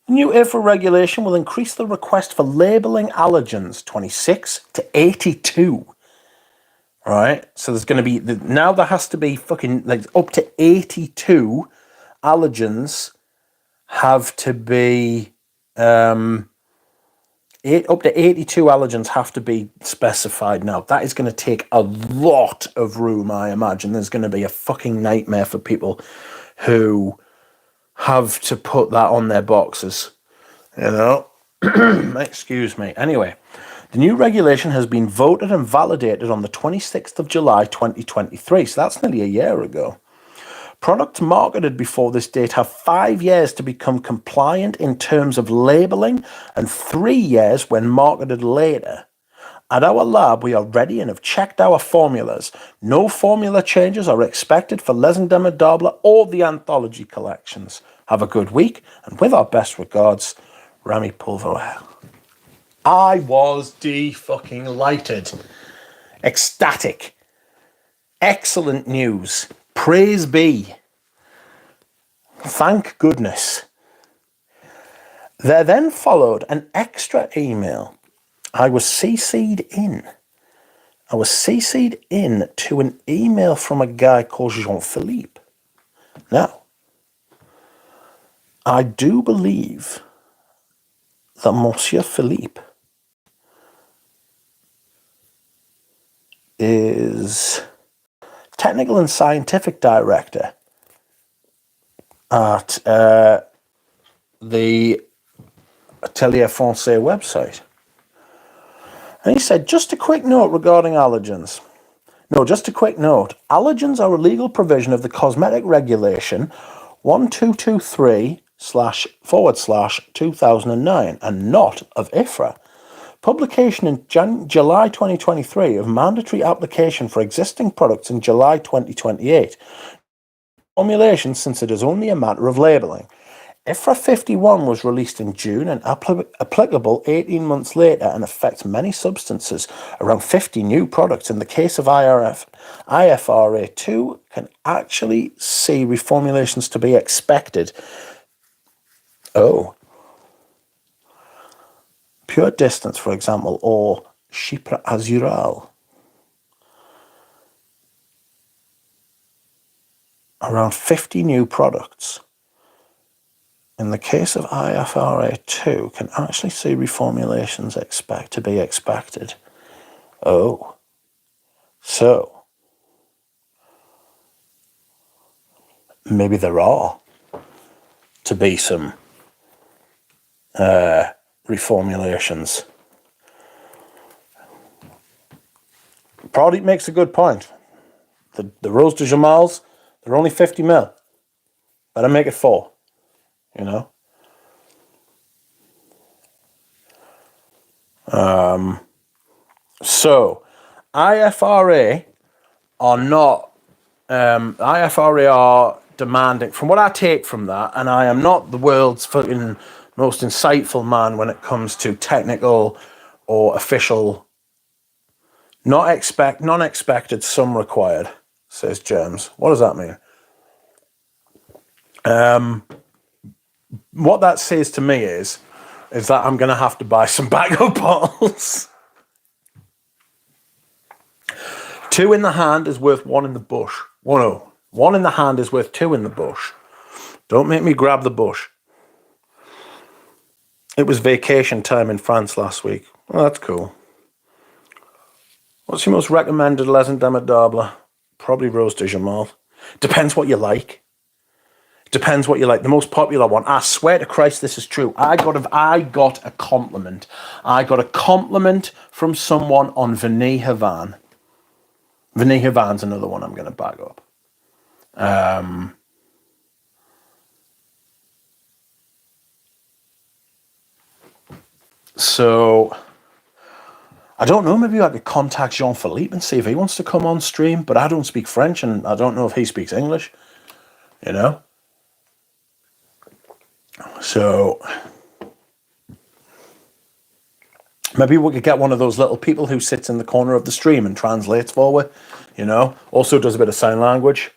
The new IFRA regulation will increase the request for labelling allergens 26 to 82. Right? So there's going to be, now there has to be fucking, like, up to 82 allergens have to be up to 82 allergens have to be specified now. That is going to take a lot of room, I imagine. There's going to be a fucking nightmare for people who have to put that on their boxes. You know? Excuse me. Anyway, the new regulation has been voted and validated on the 26th of July 2023. So that's nearly a year ago. Products marketed before this date have 5 years to become compliant in terms of labelling and 3 years when marketed later. At our lab, we are ready and have checked our formulas. No formula changes are expected for Les Indemodables or the anthology collections. Have a good week, and with our best regards, Rami Pulverware. I was de-fucking-lighted. Ecstatic. Excellent news. Praise be. Thank goodness. There then followed an extra email. I was CC'd in to an email from a guy called Jean-Philippe. Now, I do believe that Monsieur Philippe is technical and scientific director at the Atelier Français website. And he said, just a quick note regarding allergens. No, just a quick note. Allergens are a legal provision of the Cosmetic Regulation 1223//2009 and not of IFRA. Publication in July 2023 of mandatory application for existing products in July 2028. Formulation, since it is only a matter of labelling. IFRA 51 was released in June and applicable 18 months later and affects many substances. Around 50 new products. In the case of IFRA 2 can actually see reformulations to be expected. Oh. Pure Distance, for example, or Chypre Azural. Around 50 new products. In the case of IFRA 2, can actually see reformulations to be expected. Oh. So. Maybe there are to be some reformulations. Product makes a good point. The Rose de Jamals, they're only 50 ml. Better make it 4. You know? So, IFRA are not, IFRA are demanding, from what I take from that, and I am not the world's fucking most insightful man when it comes to technical or official, non-expected, some required, says James. What does that mean? What that says to me is that I'm going to have to buy some backup bottles. 2 in the hand is worth 1 in the bush. 1 in the hand is worth 2 in the bush. Don't make me grab the bush. It was vacation time in France last week. Well, that's cool. What's your most recommended Les Indemodables? Probably Rose de Jamal. Depends what you like. Depends what you like. The most popular one. I swear to Christ, this is true. I got a compliment. I got a compliment from someone on Vanille Havane. Vanille Havane's another one I'm going to back up. So, I don't know, maybe I could contact Jean-Philippe and see if he wants to come on stream, but I don't speak French and I don't know if he speaks English, you know? So, maybe we could get one of those little people who sits in the corner of the stream and translates for us, you know? Also does a bit of sign language.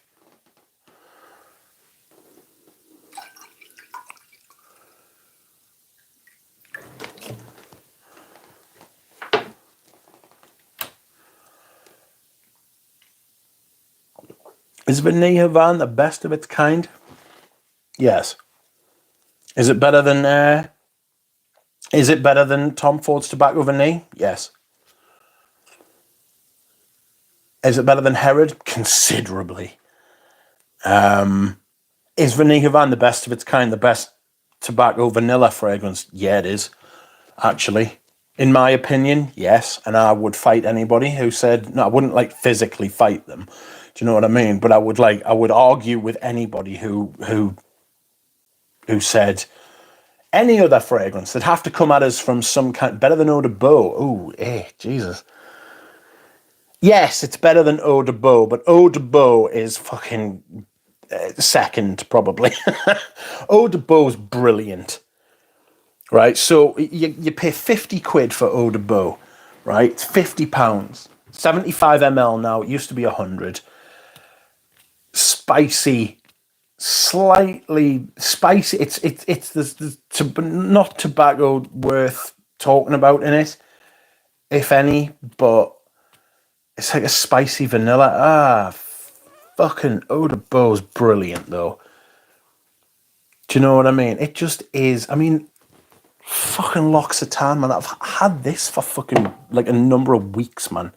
Is Vanille Havane the best of its kind? Yes. Is it better than Tom Ford's Tobacco Vanille? Yes. Is it better than Herod? Considerably. Is Vanille Havane the best of its kind, the best tobacco vanilla fragrance? Yeah, it is, actually. In my opinion, yes. And I would fight anybody who said, no, I wouldn't like physically fight them. Do you know what I mean? But I would argue with anybody who said any other fragrance. They'd have to come at us from some kind, better than Eau de Beau. Ooh, Jesus. Yes, it's better than Eau de Beau, but Eau de Beau is fucking second, probably. Eau de Beau's brilliant, right? So you pay 50 quid for Eau de Beau, right? It's £50, 75 ml now. It used to be 100. Spicy, slightly spicy. There's not tobacco worth talking about in it, if any, but it's like a spicy vanilla. Fucking Eau de Beau's brilliant, though. Do you know what I mean? It just is. I mean, fucking L'Occitane, man. I've had this for fucking like a number of weeks, man.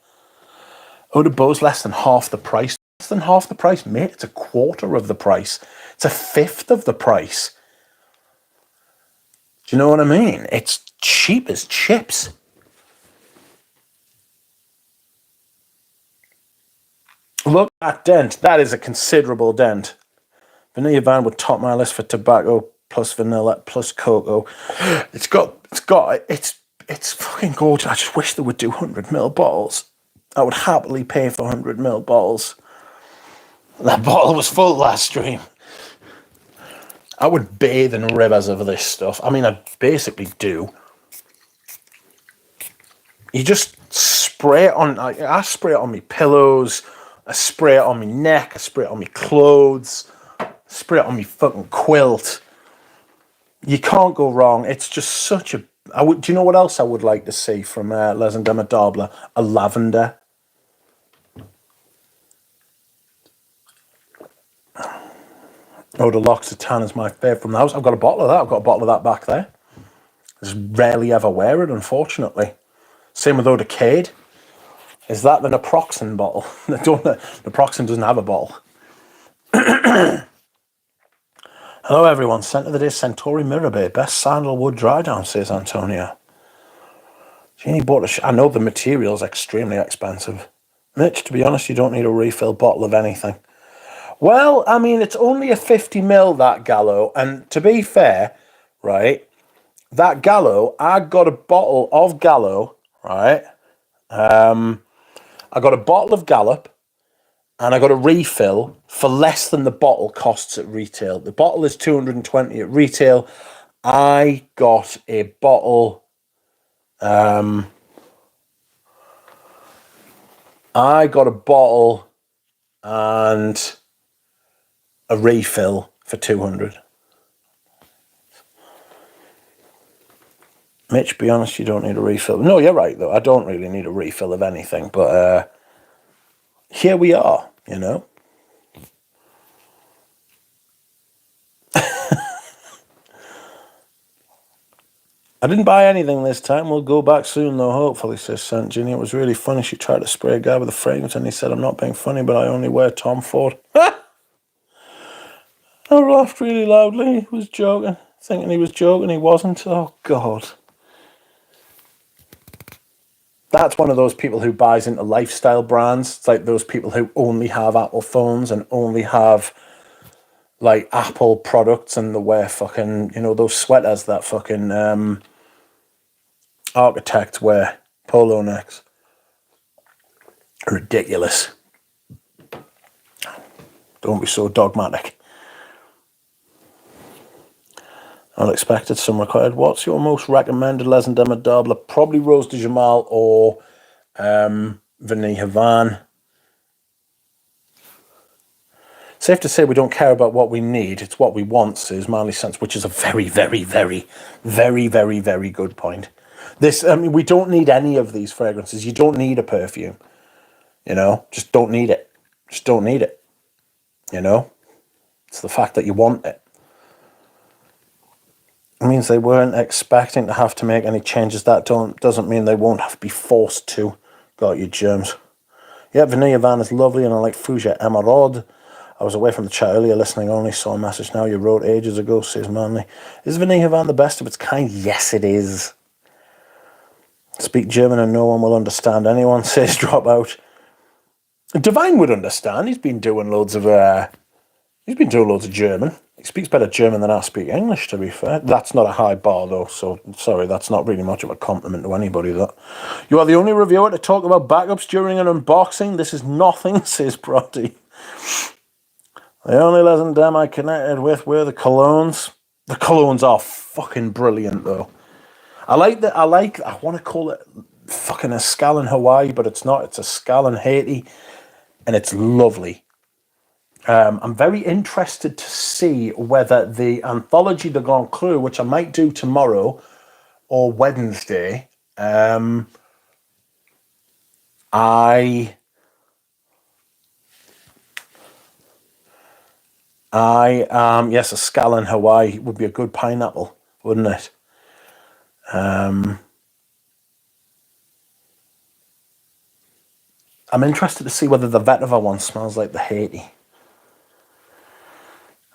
Eau de Beau's less than half the price. Less than half the price, mate. It's a quarter of the price. It's a fifth of the price. Do you know what I mean? It's cheap as chips. Look at that dent. That is a considerable dent. Vanilla Havane would top my list for tobacco plus vanilla plus cocoa. It's fucking gorgeous. I just wish they would do 100ml bottles. I would happily pay for 100ml bottles. That bottle was full last stream. I would bathe in rivers of this stuff. I mean, I basically do. You just spray it on. I spray it on my pillows. I spray it on my neck. I spray it on my clothes. I spray it on my fucking quilt. You can't go wrong. It's just such a. Do you know what else I would like to see from Les Indemodables? A lavender. Oh, the L'Occitane is my favourite from the house. I've got a bottle of that. I've got a bottle of that back there. I just rarely ever wear it, unfortunately. Same with Eau de Cade. Is that the Naproxen bottle? Naproxen doesn't have a bottle. Hello, everyone. Scent of the day, Centauri Mirabay. Best sandalwood dry down, says Antonio. Jeannie bought I know the material's extremely expensive. Mitch, to be honest, you don't need a refill bottle of anything. Well, I mean, it's only a 50ml, that Gallo. And to be fair, right, that Gallo, I got a bottle of Gallo, right? I got a bottle of Gallop and I got a refill for less than the bottle costs at retail. The bottle is 220 at retail. I got a bottle. I got a bottle and a refill for 200. Mitch, be honest, you don't need a refill. No, you're right, though. I don't really need a refill of anything, but here we are, you know. I didn't buy anything this time. We'll go back soon, though, hopefully, says St. Ginny. It was really funny. She tried to spray a guy with a fragrance, and he said, I'm not being funny, but I only wear Tom Ford. I laughed really loudly. He was joking. Thinking he was joking. He wasn't. Oh, God. That's one of those people who buys into lifestyle brands. It's like those people who only have Apple phones and only have like Apple products, and they wear fucking, you know, those sweaters that fucking architects wear, polo necks. Ridiculous. Don't be so dogmatic. Unexpected, some required. What's your most recommended Les Indemodables? Probably Rose de Jamal or Vanille Havane. Safe to say we don't care about what we need. It's what we want, says Marley Sense, which is a very, very, very, very, very, very good point. We don't need any of these fragrances. You don't need a perfume. You know, just don't need it. Just don't need it. You know, it's the fact that you want it. means they weren't expecting to have to make any changes. That doesn't mean they won't have to be forced to. Got you, germs. Yeah, Vanilla Van is lovely, and I like Fougère Emeraude. I was away from the chat earlier, listening only, saw a message now you wrote ages ago, says Manly. Is Vanilla Van the best of its kind? Yes, it is. Speak German and no one will understand anyone, says Dropout. Divine would understand. He's been doing loads of German. He speaks better German than I speak English, to be fair. That's not a high bar, though, so sorry, that's not really much of a compliment to anybody, that. You are the only reviewer to talk about backups during an unboxing. This is nothing, says Brody. The only Les Indem I connected with were the colognes. The colognes are fucking brilliant, though. I want to call it fucking a Skal in Hawaii, but it's not. It's a Skal in Haiti, and it's lovely. I'm very interested to see whether the anthology de Grand Cru, which I might do tomorrow or Wednesday, yes, a Skal in Hawaii would be a good pineapple, wouldn't it? I'm interested to see whether the vetiver one smells like the Haiti.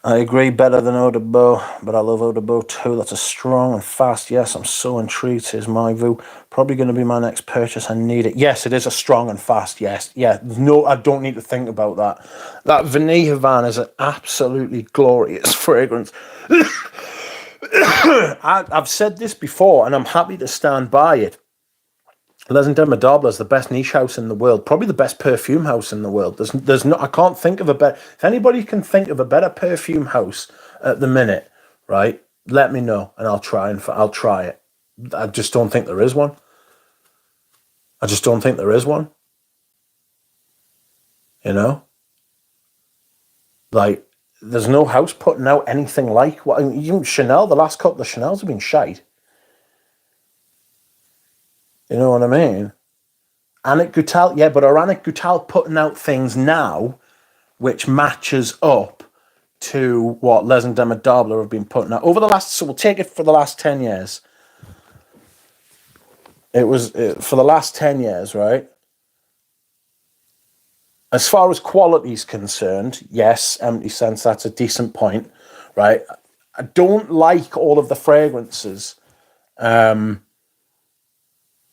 I agree, better than Eau de Beau, but I love Eau de Beau too. That's a strong and fast yes. I'm so intrigued, says my view. Probably going to be my next purchase. I need it. Yes, it is a strong and fast yes. Yeah, no, I don't need to think about that. That Vanilla Van is an absolutely glorious fragrance. I've said this before, and I'm happy to stand by it. Les Indemodables is the best niche house in the world, probably the best perfume house in the world. There's no, I can't think of a better. If anybody can think of a better perfume house at the minute, right? Let me know, and I'll try it. I just don't think there is one. You know, like there's no house putting out anything like what. Even Chanel, the last couple of Chanels have been shite. You know what I mean? Annick Goutal, yeah, but are Annick Goutal putting out things now which matches up to what Les Indemodables have been putting out over the last, so we'll take it for the last 10 years. It was for the last 10 years, right? As far as quality is concerned, yes, Empty Sense, that's a decent point, right? I don't like all of the fragrances.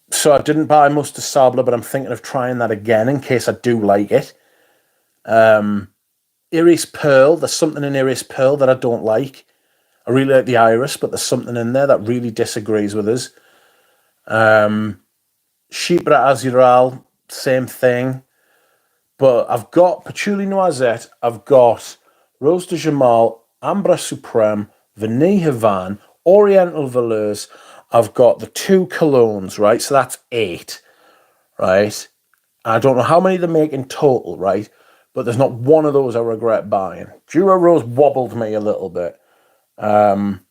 So I didn't buy Muster Sabler, but I'm thinking of trying that again in case I do like it. Iris Pearl, there's something in Iris Pearl that I don't like. I really like the iris, but there's something in there that really disagrees with us. Chypre Azural, same thing. But I've got Patchouli Noisette, I've got Rose de Jamal, Ambre Supreme, Vanille Van, Oriental Velours. I've got the 2 colognes, right? So that's 8, right? I don't know how many they make in total, right? But there's not one of those I regret buying. Dura Rose wobbled me a little bit on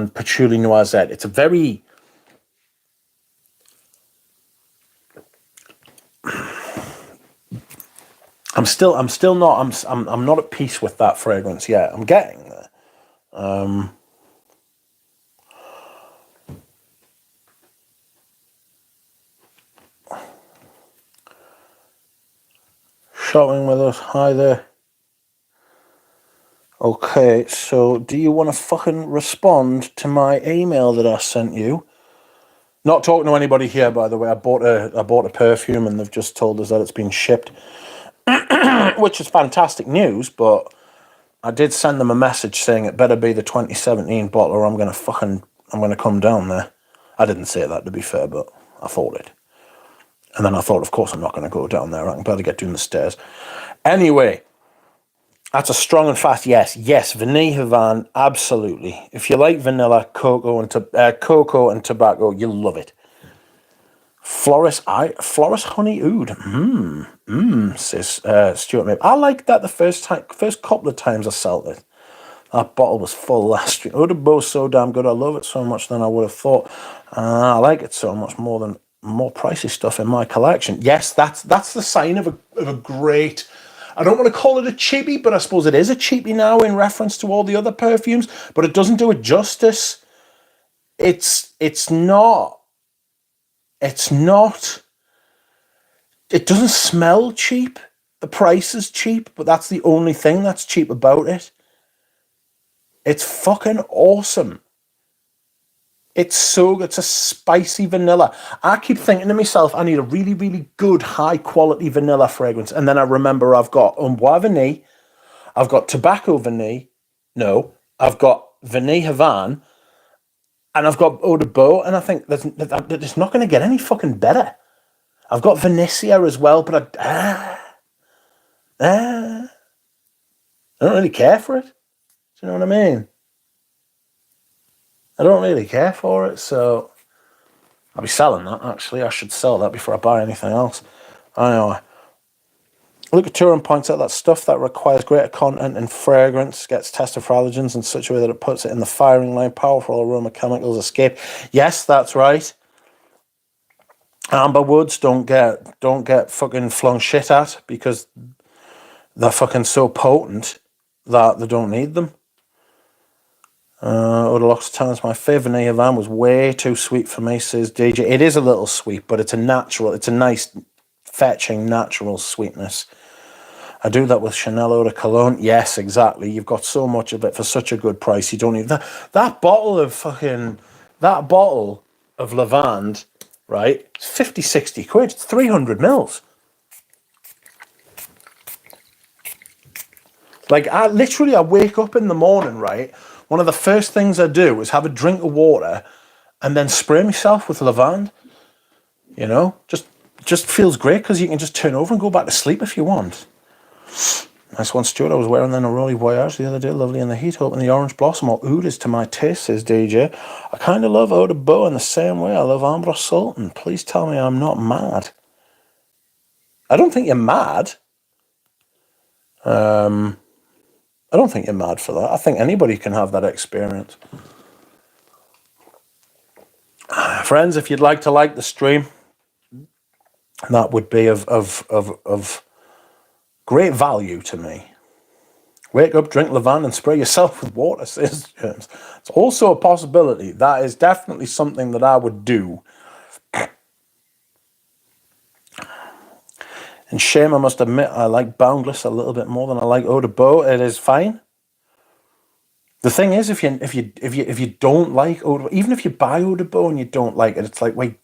Patchouli Noisette. It's a very... I'm not at peace with that fragrance yet. I'm getting there. Shopping with us. Hi there. Okay, so do you want to fucking respond to my email that I sent you? Not talking to anybody here, by the way. I bought a perfume and they've just told us that it's been shipped, which is fantastic news, but I did send them a message saying it better be the 2017 bottle or I'm going to come down there. I didn't say that, to be fair, but I thought it. And then I thought, of course, I'm not going to go down there. I can better get down the stairs. Anyway, that's a strong and fast yes. Yes, Vanilla Van, absolutely. If you like vanilla, cocoa and tobacco, you'll love it. Floris Honey Oud. Says Stuart Mabe. I like that the first couple of times I sold it. That bottle was full last year. Eau de Beau is so damn good. I love it so much than I would have thought. I like it so much more pricey stuff in my collection. Yes, that's the sign of a great... I don't want to call it a cheapie, but I suppose it is a cheapie now in reference to all the other perfumes, but it doesn't do it justice. It's not. It's not. It doesn't smell cheap. The price is cheap, but that's the only thing that's cheap about it. It's fucking awesome. It's so good. It's a spicy vanilla. I keep thinking to myself, I need a really, really good, high quality vanilla fragrance. And then I remember I've got Amboise Vanille, I've got Tobacco Vanille, no, I've got Vanille Havane, and I've got Eau de Beau, and I think it's not going to get any fucking better. I've got Venetia as well, but I don't really care for it. Do you know what I mean? I don't really care for it, so I'll be selling that, actually. I should sell that before I buy anything else. Anyway, Luca Turin points out that stuff that requires greater content in fragrance gets tested for allergens in such a way that it puts it in the firing line. Powerful aroma chemicals escape. Yes, that's right. Amber woods don't get fucking flung shit at because they're fucking so potent that they don't need them. Eau de L'Occitane is my favourite. Vanilla Havane was way too sweet for me, says DJ. It is a little sweet, but it's a nice, fetching, natural sweetness. I do that with Chanel Eau de Cologne. Yes, exactly. You've got so much of it for such a good price. You don't need that bottle of lavande, right? It's 50, 60 quid. It's 300 mils. Like, I wake up in the morning, right? One of the first things I do is have a drink of water and then spray myself with lavande. You know, just feels great because you can just turn over and go back to sleep if you want. Nice one, Stuart. I was wearing then a Rolly Voyage the other day, lovely in the heat, hoping the orange blossom or oud is to my taste, says DJ. I kind of love Eau de Beau in the same way I love Ambre Sultan. Please tell me I'm not mad. I don't think you're mad. I don't think you're mad for that. I think anybody can have that experience. Friends, if you'd like to like the stream, that would be of great value to me. Wake up, drink lavande, and spray yourself with water, says James. It's also a possibility. That is definitely something that I would do. And shame, I must admit, I like Boundless a little bit more than I like Eau de Beau. It is fine. The thing is, if you don't like Eau de Beau, even if you buy Eau de Beau and you don't like it, it's like, wait,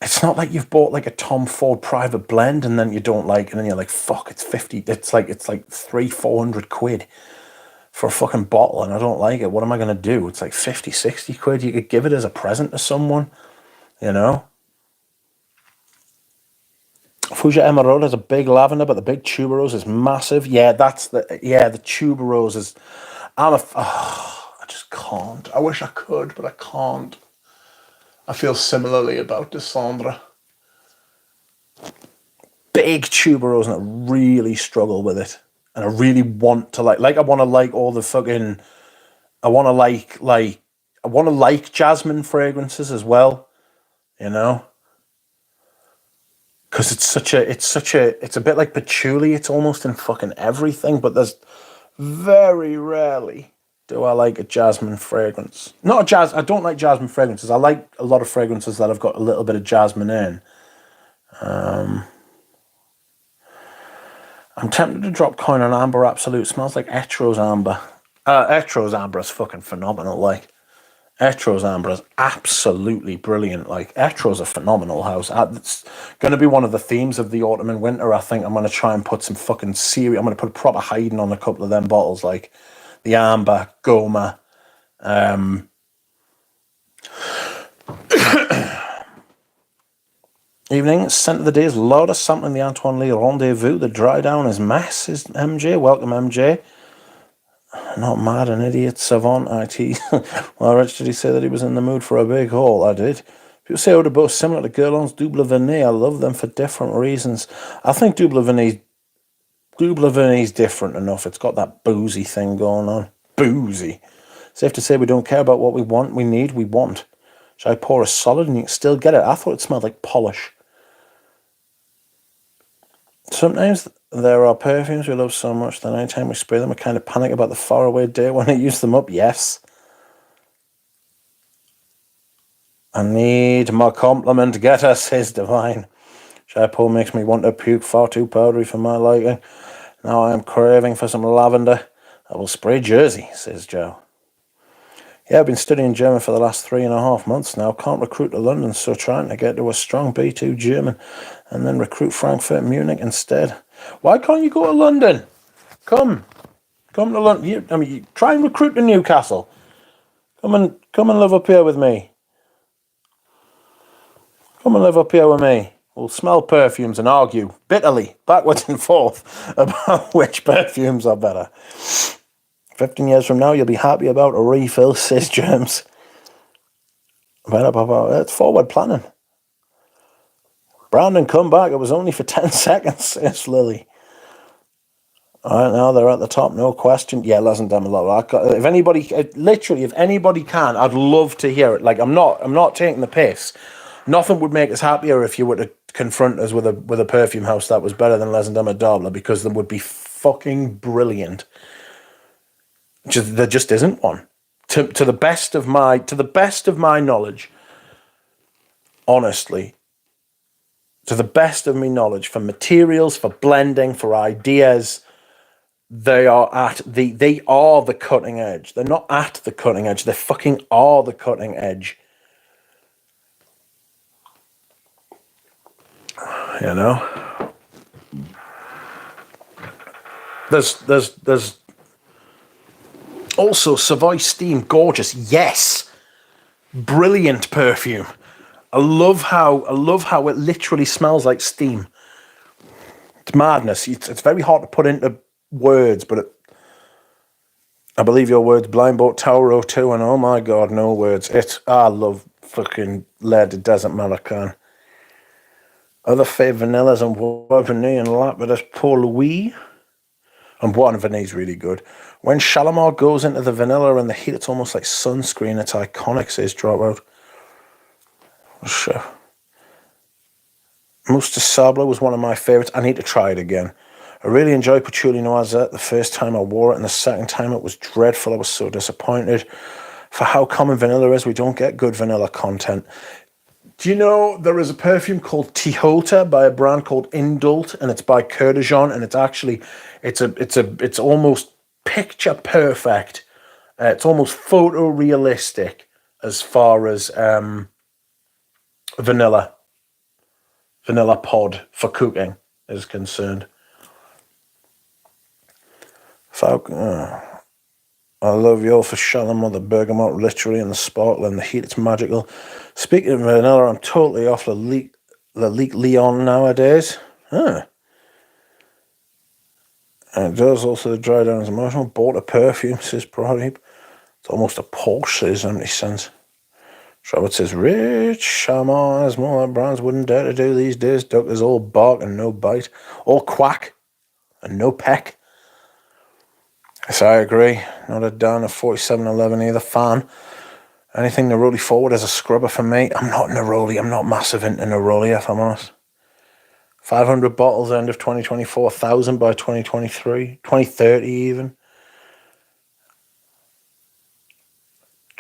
it's not like you've bought like a Tom Ford private blend and then you don't like it and then you're like, fuck, it's 50, it's like 300-400 quid for a fucking bottle and I don't like it. What am I going to do? It's like 50-60 quid. You could give it as a present to someone, you know? Fuchsia Emerald has a big lavender, but the big tuberose is massive. Yeah, the tuberose is, I just can't. I wish I could, but I can't. I feel similarly about Descendre. Big tuberose, and I really struggle with it. And I really want to I want to like all the fucking, I want to like jasmine fragrances as well, you know? Because it's a bit like patchouli. It's almost in fucking everything, but there's very rarely do I like a jasmine fragrance. I don't like jasmine fragrances. I like a lot of fragrances that have got a little bit of jasmine in. I'm tempted to drop coin on Amber Absolute. Smells like Etro's Amber. Etro's Amber is fucking phenomenal. Like, Etro's Amber is absolutely brilliant. Like, Etro's a phenomenal house. It's going to be one of the themes of the autumn and winter. I think I'm going to try and put some fucking serious. I'm going to put proper hiding on a couple of them bottles, like the Amber, Goma. Evening, scent of the day is Lauda, sampling the Antoine Lee Rendezvous. The dry down is mess, is MJ. Welcome, MJ. Not mad, an idiot, savant, IT. Well, Rich, did he say that he was in the mood for a big haul? I did. People say Eau de Beau similar to Guerlain's Double Vanille. I love them for different reasons. I think Double Vanille's different enough. It's got that boozy thing going on. Boozy. Safe to say we don't care about what we want, we need, we want. Should I pour a solid and you can still get it? I thought it smelled like polish. Sometimes there are perfumes we love so much that anytime we spray them, we kind of panic about the faraway day when I use them up. Yes. I need my compliment getter, says Divine. Shampoo makes me want to puke, far too powdery for my liking. Now I am craving for some lavender. I will spray Jersey, says Joe. Yeah, I've been studying German for the last 3.5 months now. Can't recruit to London, so trying to get to a strong B2 German and then recruit Frankfurt and Munich instead. Why can't you go to London? Come to London. Try and recruit to Newcastle. Come and live up here with me. Come and live up here with me. We'll smell perfumes and argue bitterly, backwards and forth, about which perfumes are better. 15 years from now, you'll be happy about a refill, says Germs. It's forward planning. Brandon, come back. It was only for 10 seconds, says Lily. All right, now they're at the top, no question. Yeah, Les Indemodables. If anybody can, I'd love to hear it. Like, I'm not taking the piss. Nothing would make us happier if you were to confront us with a perfume house that was better than Les Indemodables, because they would be fucking brilliant. There just isn't one. To the best of my knowledge, honestly, to the best of my knowledge, for materials, for blending, for ideas, they are the cutting edge. They're not at the cutting edge. They fucking are the cutting edge. You know? There's also Savoy Steam, gorgeous. Yes. Brilliant perfume. I love how it literally smells like steam. It's madness. It's very hard to put into words, but I believe your words, Blind Boat Tauro 2, and oh my god, no words. I love fucking Laird de Desert American. Other favourite vanillas and Bois Vanille and Lapidus Pour Louis. And Bois Vanille is really good. When Shalimar goes into the vanilla and the heat, it's almost like sunscreen. It's iconic, says Dropout. Sure. Mousse de Sable was one of my favourites. I need to try it again. I really enjoyed Patchouli Noisette the first time I wore it, and the second time it was dreadful. I was so disappointed. For how common vanilla is, we don't get good vanilla content. Do you know there is a perfume called Tihota by a brand called Indult, and it's by Kurdijan, and it's almost picture perfect. It's almost photorealistic as far as vanilla pod for cooking is concerned. I love your for Shalimar, the bergamot, literally, and the sparkle and the heat. It's magical. Speaking of vanilla, I'm totally off the Leak Leon nowadays. Huh. And it does also dry down as emotional. Bought a perfume, says Proheep. It's almost a Porsche, says 70 cents. Robert says, Rich Shaman is more like brands wouldn't dare to do these days. Duck is all bark and no bite. All quack and no peck. Yes, I agree. Not a down of 4711 either. Fan. Anything Neroli forward as a scrubber for me. I'm not Neroli. I'm not massive into Neroli, if I'm honest. 500 bottles end of 2024. 1,000 by 2023. 2030 even.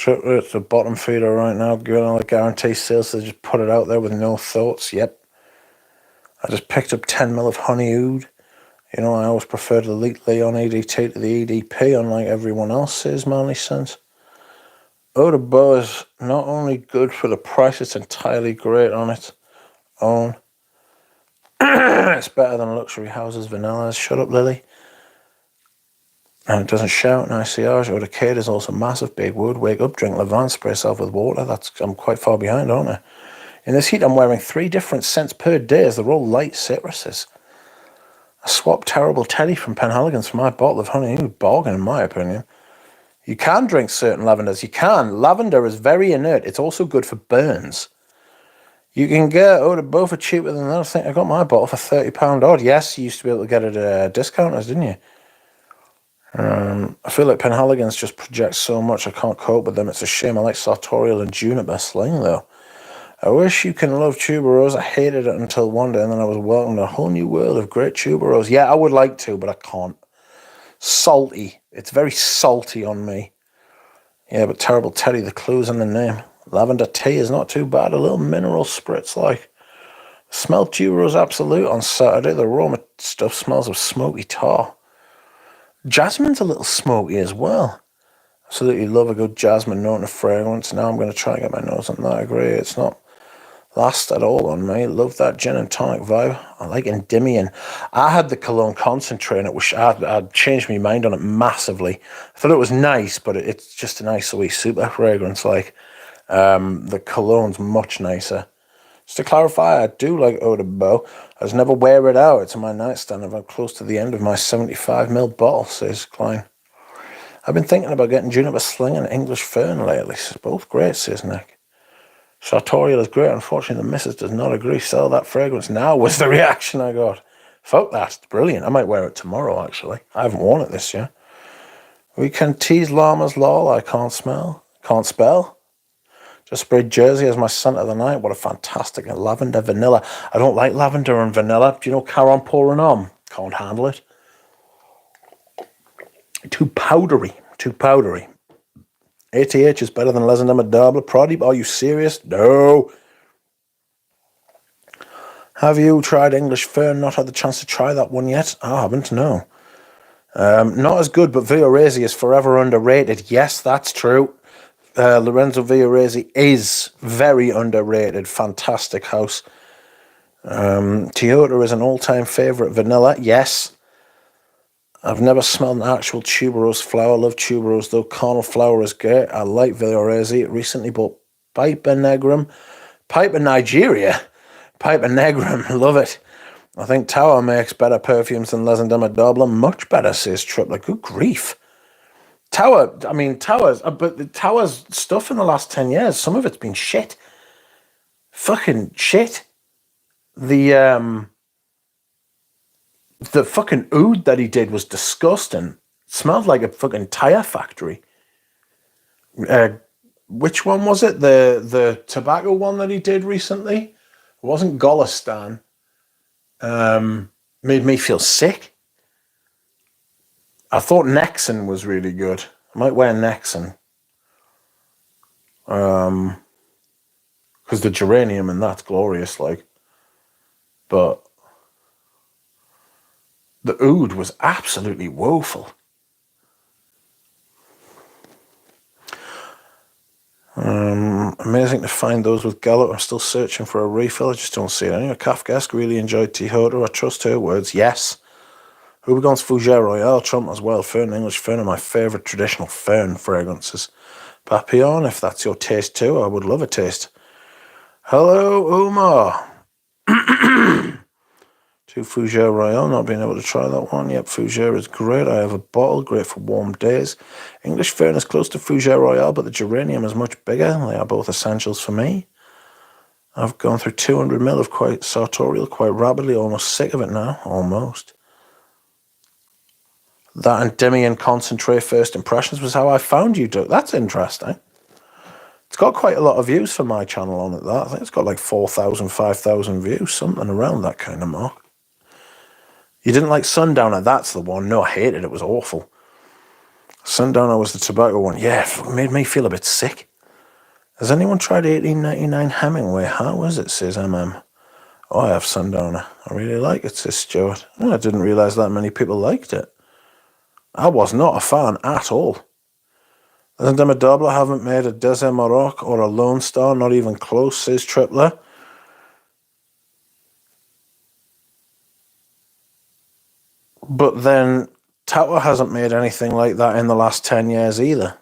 It's the bottom feeder right now. Giving all the guarantee sales. So just put it out there with no thoughts. Yep. I just picked up 10 ml of honey oud. You know, I always prefer the Elite Leon EDT to the EDP, unlike everyone else, says Manly Sense. Eau de Beau is not only good for the price, it's entirely great on its own. It's better than luxury houses' vanillas. Shut up, Lily. And it doesn't shout. Nice Sillage. Eau de Cade is also massive. Big wood. Wake up, drink Levant, spray yourself with water. I'm quite far behind, aren't I? In this heat, I'm wearing 3 different scents per day as they're all light citruses. I swapped Terrible Teddy from Penhaligon's for my bottle of honey. Bargain, in my opinion. You can drink certain lavenders. You can. Lavender is very inert. It's also good for burns. You can get Eau de Beau for cheaper than that. I think I got my bottle for £30 odd. Yes, you used to be able to get it at discounters, didn't you? I feel like Penhaligon's just projects so much I can't cope with them. It's a shame. I like Sartorial and Juniper Sling, though. I wish you can love tuberose. I hated it until one day, and then I was welcomed to a whole new world of great tuberose. Yeah, I would like to, but I can't. Salty. It's very salty on me. Yeah, but Terrible Teddy, the clue's in the name. Lavender tea is not too bad. A little mineral spritz like. Smelled tuberose absolute on Saturday. The aroma stuff smells of smoky tar. Jasmine's a little smoky as well. Absolutely love a good jasmine note and a fragrance. Now I'm going to try and get my nose on that. I agree. It's not last at all on me. Love that gin and tonic vibe. I like Endymion. I had the cologne concentrate, which I'd changed my mind on it massively. I thought it was nice, but it's just a nice wee super fragrance. Like the cologne's much nicer. Just to clarify, I do like Eau de Beau. I just never wear it out. It's on my nightstand. I'm close to the end of my 75ml bottle, says Klein. I've been thinking about getting Juniper Sling and English Fern lately. It's both great, says Nick. Sartorial is great. Unfortunately, the missus does not agree. Sell that fragrance now was the reaction I got. Fuck that. It's brilliant. I might wear it tomorrow, actually. I haven't worn it this year. We can tease llamas, lol. I can't smell. Can't spell. Just sprayed Jersey as my scent of the night. What a fantastic lavender vanilla. I don't like lavender and vanilla. Do you know Caron pouring on? Can't handle it. Too powdery. Too powdery. ATH is better than Les Indemodables. Pradeep, are you serious? No. Have you tried English Fern? Not had the chance to try that one yet. I haven't, no. Not as good, but Viorese is forever underrated. Yes, that's true. Lorenzo Viorese is very underrated. Fantastic house. Toyota is an all-time favourite. Vanilla, yes. I've never smelled an actual tuberose flower. Love tuberose, though. Carnal flower is great. I like Viorese. Recently bought Piper Negrum. Piper Nigeria. Piper Negrum. Love it. I think Tower makes better perfumes than Les Indemodables. Much better, says Tripler. Good grief. Tower's, but the Tower's stuff in the last 10 years, some of it's been shit. Fucking shit. The fucking oud that he did was disgusting. It smelled like a fucking tire factory. Which one was it? The tobacco one that he did recently? It wasn't Golistan. Made me feel sick. I thought Nexon was really good. I might wear Nexon. Because the geranium and that's glorious, like. But the oud was absolutely woeful. Amazing to find those with Gallo. I'm still searching for a refill. I just don't see it anywhere. Kafkaesque really enjoyed Tehoto. I trust her words. Yes. Houbegon's Fougere Royale, Trump as well. Fern, English Fern are my favourite traditional Fern fragrances. Papillon, if that's your taste too, I would love a taste. Hello, Umar. To Fougere Royale, not being able to try that one. Yep, Fougere is great. I have a bottle, great for warm days. English Fern is close to Fougere Royale, but the geranium is much bigger. They are both essentials for me. I've gone through 200ml of quite sartorial quite rapidly, almost sick of it now. Almost. That Endymion concentrate first impressions was how I found you, Doug. That's interesting. It's got quite a lot of views for my channel on it, that. I think it's got like 4,000, 5,000 views, something around that kind of mark. You didn't like Sundowner? That's the one. No, I hated it. It was awful. Sundowner was the tobacco one. Yeah, it made me feel a bit sick. Has anyone tried 1899 Hemingway? How is it, says MM. Oh, I have Sundowner. I really like it, says Stuart. Oh, I didn't realise that many people liked it. I was not a fan at all. Les Indemodables haven't made a Desert Maroc or a Lone Star, not even close, says Tripler. But then Tower hasn't made anything like that in the last 10 years either.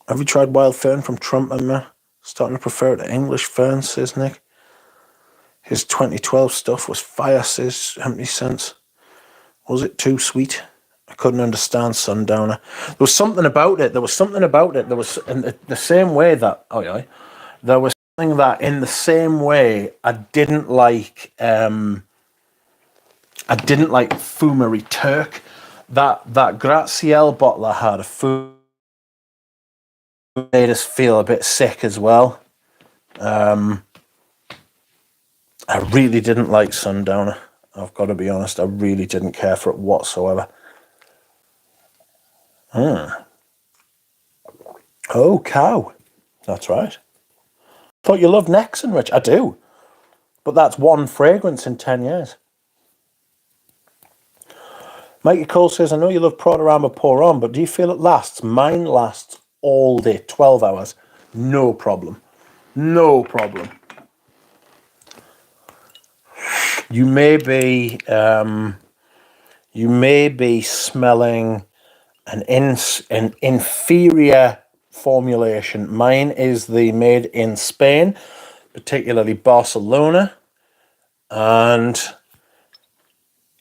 Have you tried Wild Fern from Trump and me? Starting to prefer it to English Fern, says Nick. His 2012 stuff was fire, says Empty Sense. Was it too sweet? I couldn't understand Sundowner. There was something about it. There was in the same way that... Oh, yeah. There was something that in the same way I didn't like... I didn't like Fumery Turk. That Graziel bottle I had, a Fumery, made us feel a bit sick as well. I really didn't like Sundowner. I've got to be honest, I really didn't care for it whatsoever. Oh, cow. That's right. Thought you loved Nexon, Rich. I do. But that's one fragrance in 10 years. Mikey Cole says, I know you love Prada Amber Pour On, but do you feel it lasts? Mine lasts all day, 12 hours. No problem. No problem. You may be smelling an inferior formulation. Mine is the made in Spain, particularly Barcelona, and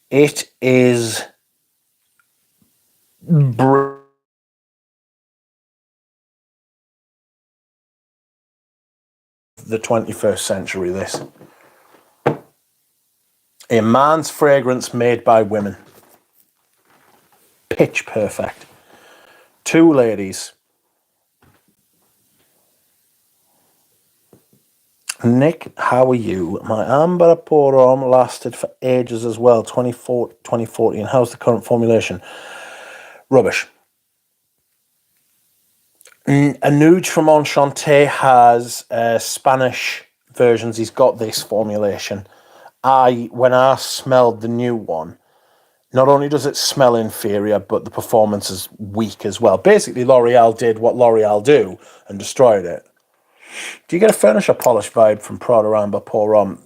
it is the 21st century, this. A man's fragrance made by women. Pitch perfect. Two ladies. Nick, how are you? My Amber Pour On lasted for ages as well, 2014. How's the current formulation? Rubbish. Anuj from Enchanté has Spanish versions. He's got this formulation. When I smelled the new one, not only does it smell inferior, but the performance is weak as well. Basically, L'Oreal did what L'Oreal do and destroyed it. Do you get a furniture polish vibe from Prada Amber Pour On?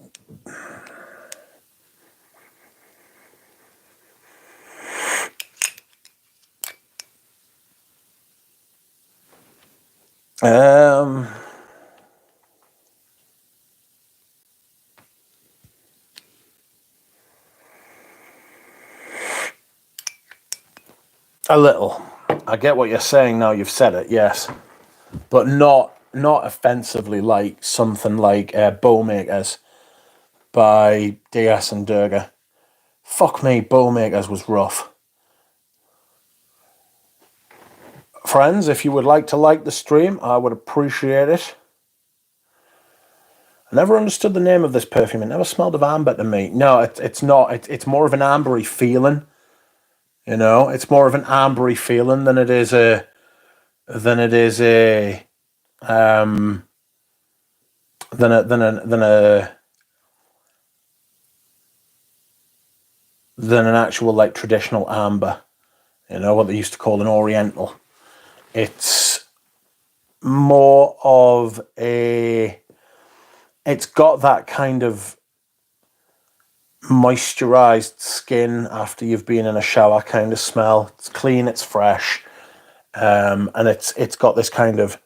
A little. I get what you're saying now you've said it, yes. But not offensively like something like Bowmakers by DS and Durga. Fuck me, Bowmakers was rough. Friends, if you would like to like the stream, I would appreciate it. I never understood the name of this perfume. It never smelled of amber to me. No, it's not. It's more of an ambery feeling. You know, it's more of an ambery feeling than it is a than an actual like traditional amber. You know, what they used to call an oriental. It's more of a. It's got that kind of moisturized skin after you've been in a shower kind of smell. It's clean, it's fresh, and it's got this kind of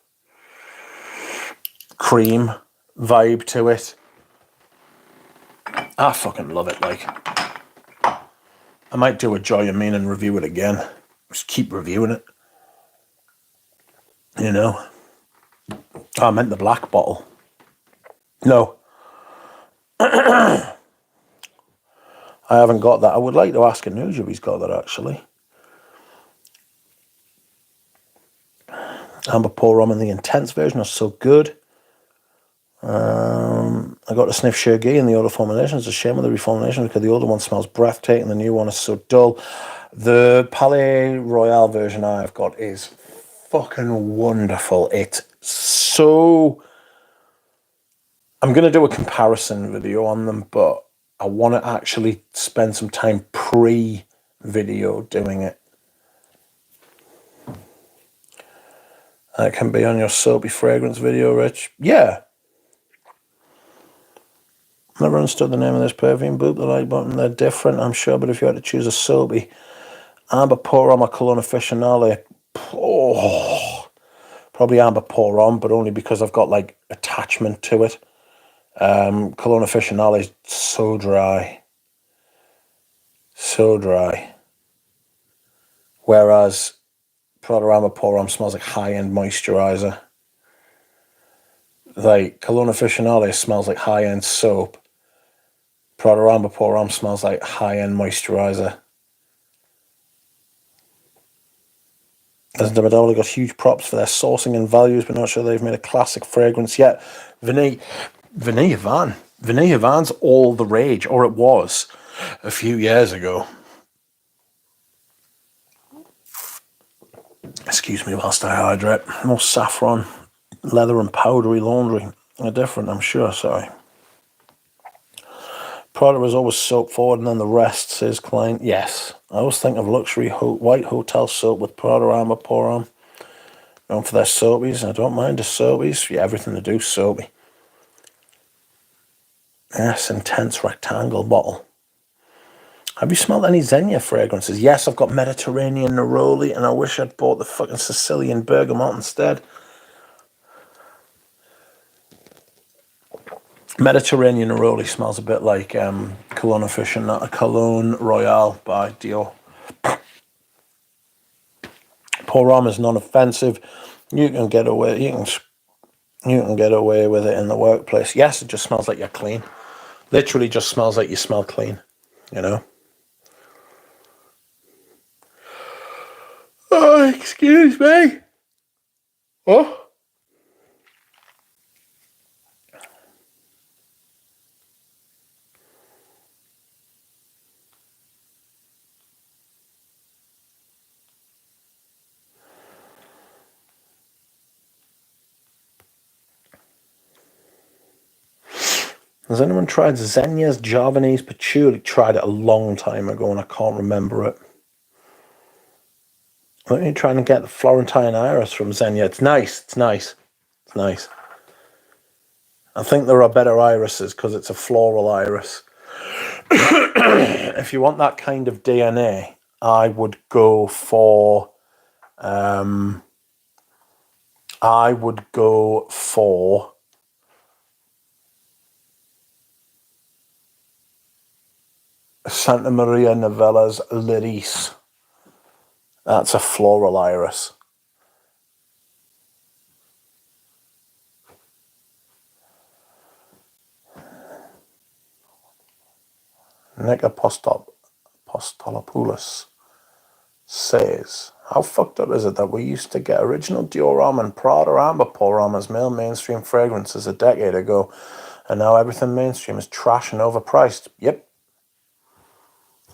cream vibe to it. I fucking love it. Like, I might do a Joy of Mean and review it again. Just keep reviewing it. You know. Oh, I meant the black bottle. No. I haven't got that. I would like to ask Anuj if he's got that, actually. Amber Pour On in the intense version are so good. I got to sniff Chergui in the older formulation. It's a shame with the reformulation because the older one smells breathtaking. The new one is so dull. The Palais Royale version I've got is fucking wonderful. It's so... I'm going to do a comparison video on them, but I want to actually spend some time pre-video doing it. That can be on your Soapy fragrance video, Rich. Yeah. Never understood the name of this perfume. Boop the like button. They're different, I'm sure, but if you had to choose a Soapy, Amber Pour On or Cologne Aficionale, probably Amber Pour On, but only because I've got like attachment to it. Cologne Aficionale is so dry. So dry. Whereas Prada Amber Pour On smells like high-end moisturizer. Like, Cologne Aficionale smells like high-end soap. Prada Amber Pour On smells like high-end moisturizer. Les Indemodables got huge props for their sourcing and values, but not sure they've made a classic fragrance yet. Vanille Van's all the rage, or it was a few years ago. Excuse me whilst I hydrate. No saffron, leather and powdery laundry are different, I'm sure, sorry. Product was always soap forward and then the rest, says client. Yes. I always think of luxury white hotel soap with Prada Armor pour on. Known for their soapies. I don't mind the soapies. Yeah, everything to do soapy. Yes, intense rectangle bottle. Have you smelled any Xenia fragrances? Yes, I've got Mediterranean Neroli, and I wish I'd bought the fucking Sicilian Bergamot instead. Mediterranean Neroli smells a bit like Cologne Aficionado, Cologne Royale by Dior. Pour on is non-offensive. You can get away. You can get away with it in the workplace. Yes, it just smells like you're clean. Literally, just smells like you smell clean. You know. Oh, excuse me. Oh. Has anyone tried Xenia's Javanese Patchouli? Tried it a long time ago and I can't remember it. Let me try and get the Florentine Iris from Xenia. It's nice. It's nice. It's nice. I think there are better irises because it's a floral iris. If you want that kind of DNA, I would go for Santa Maria Novella's Lirice. That's a floral iris. Nick Apostolopoulos says, how fucked up is it that we used to get original Dior Homme and Prada Amber Pour Homme as male mainstream fragrances a decade ago, and now everything mainstream is trash and overpriced? Yep.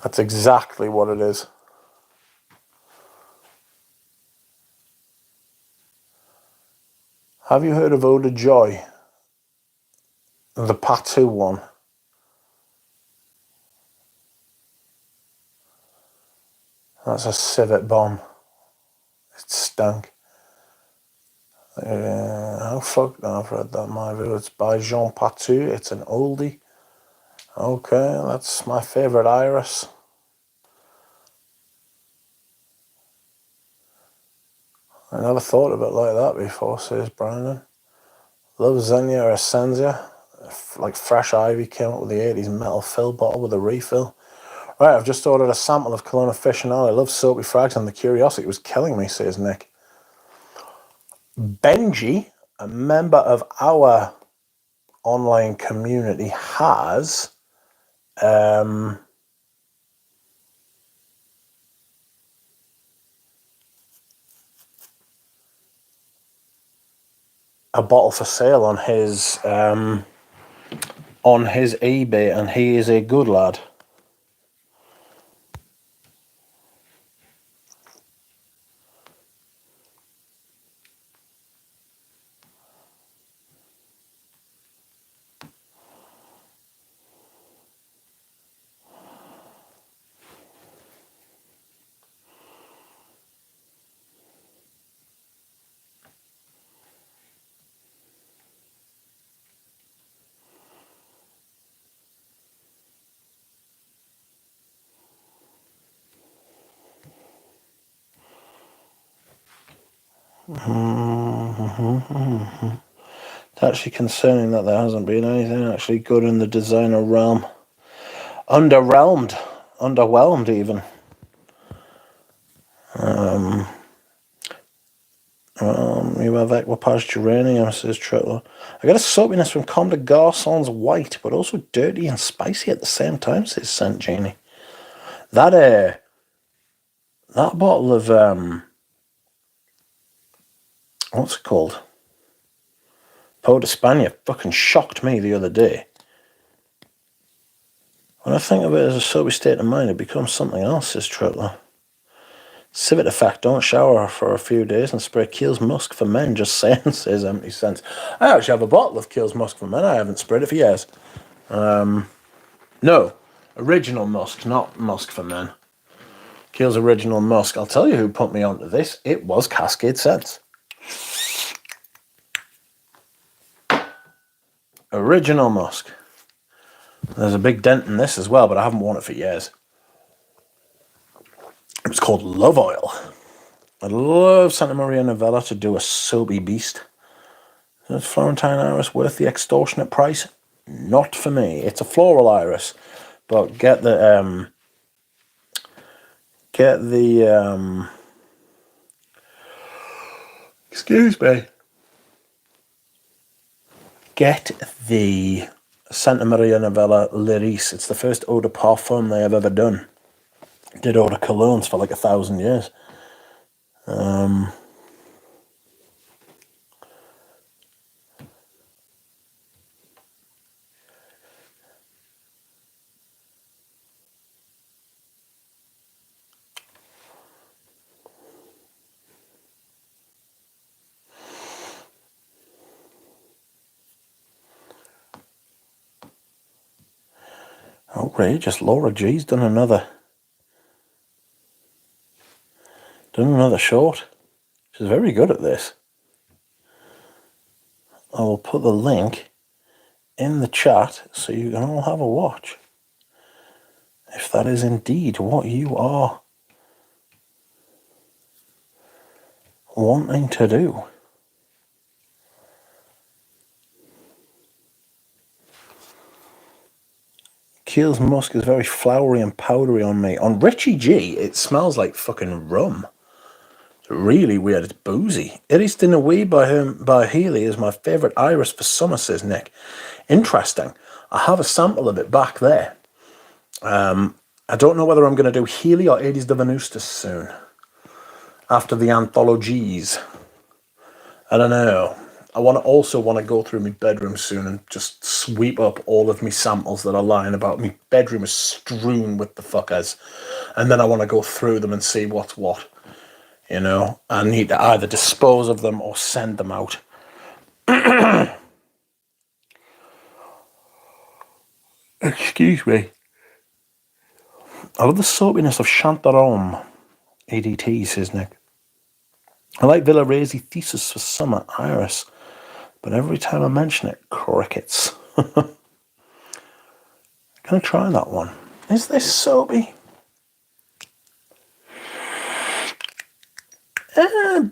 That's exactly what it is. Have you heard of Eau de Joy? The Patou one. That's a civet bomb. It stunk. How fucked? No, I've read that. My view. It's by Jean Patou. It's an oldie. Okay, that's my favourite iris. I never thought of it like that before, says Brandon. Love Xenia Essentia. Like Fresh Ivy came up with the 80s metal fill bottle with a refill. Right, I've just ordered a sample of Cologne Aficionado. I love soapy frags and the curiosity was killing me, says Nick. Benji, a member of our online community, has a bottle for sale on his eBay, and he is a good lad. It's actually concerning that there hasn't been anything actually good in the designer realm. Underwhelmed even. You have Equipage Geranium, says Tritler. I got a soapiness from Comme des Garçons White, but also dirty and spicy at the same time, says Saint Genie. That bottle of what's it called? Peau d'Espagne fucking shocked me the other day. When I think of it as a soapy state of mind, it becomes something else, says Tritler. Civet effect, don't shower for a few days and spray Kiehl's Musk for Men. Just saying, says Empty Sense. I actually have a bottle of Kiehl's Musk for Men. I haven't sprayed it for years. No, original Musk, not Musk for Men. Kiehl's original Musk. I'll tell you who put me onto this. It was Cascade Scents. Original Musk. There's a big dent in this as well, but I haven't worn it for years. It was called Love Oil. I'd love Santa Maria Novella to do a Soapy Beast. Is Florentine Iris worth the extortionate price? Not for me. It's a floral iris, but get the excuse me. Get the Santa Maria Novella Lyris. It's the first eau de parfum they have ever done. Did eau de colognes for like 1,000 years. Outrageous. Laura G's done another short. She's very good at this. I will put the link in the chat so you can all have a watch. If that is indeed what you are wanting to do. Kiehl's Musk is very flowery and powdery on me. On Richie G, it smells like fucking rum. It's really weird. It's boozy. Iris in a Wee by Healy is my favourite iris for summer, says Nick. Interesting. I have a sample of it back there. I don't know whether I'm going to do Healy or Aedes de Venustus soon. After the anthologies. I don't know. I also want to go through my bedroom soon and just sweep up all of my samples that are lying about. My bedroom is strewn with the fuckers. And then I want to go through them and see what's what. You know, I need to either dispose of them or send them out. Excuse me. I love the soapiness of Chantarome. ADT, says Nick. I like Villaresi Thesis for summer, iris. But every time I mention it, crickets. Can I try that one? Is this soapy?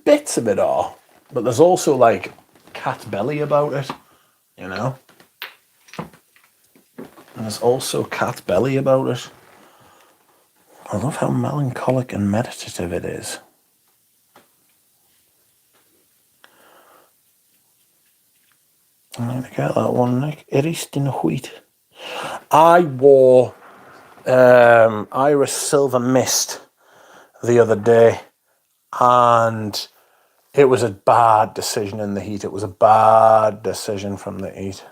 Bits of it are. But there's also like cat belly about it, you know? There's also cat belly about it. I love how melancholic and meditative it is. I'm going to get that one, Nick. Iris in Wheat. I wore Iris Silver Mist the other day, and it was a bad decision in the heat. It was a bad decision from the heat.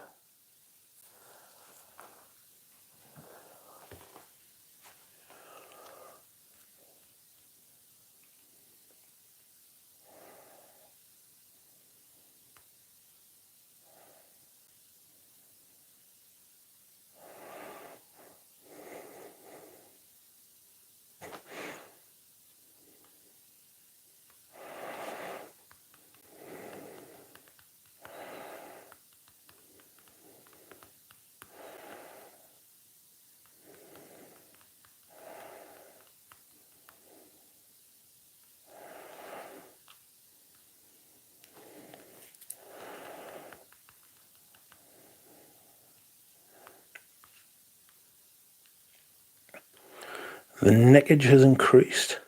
The nickage has increased.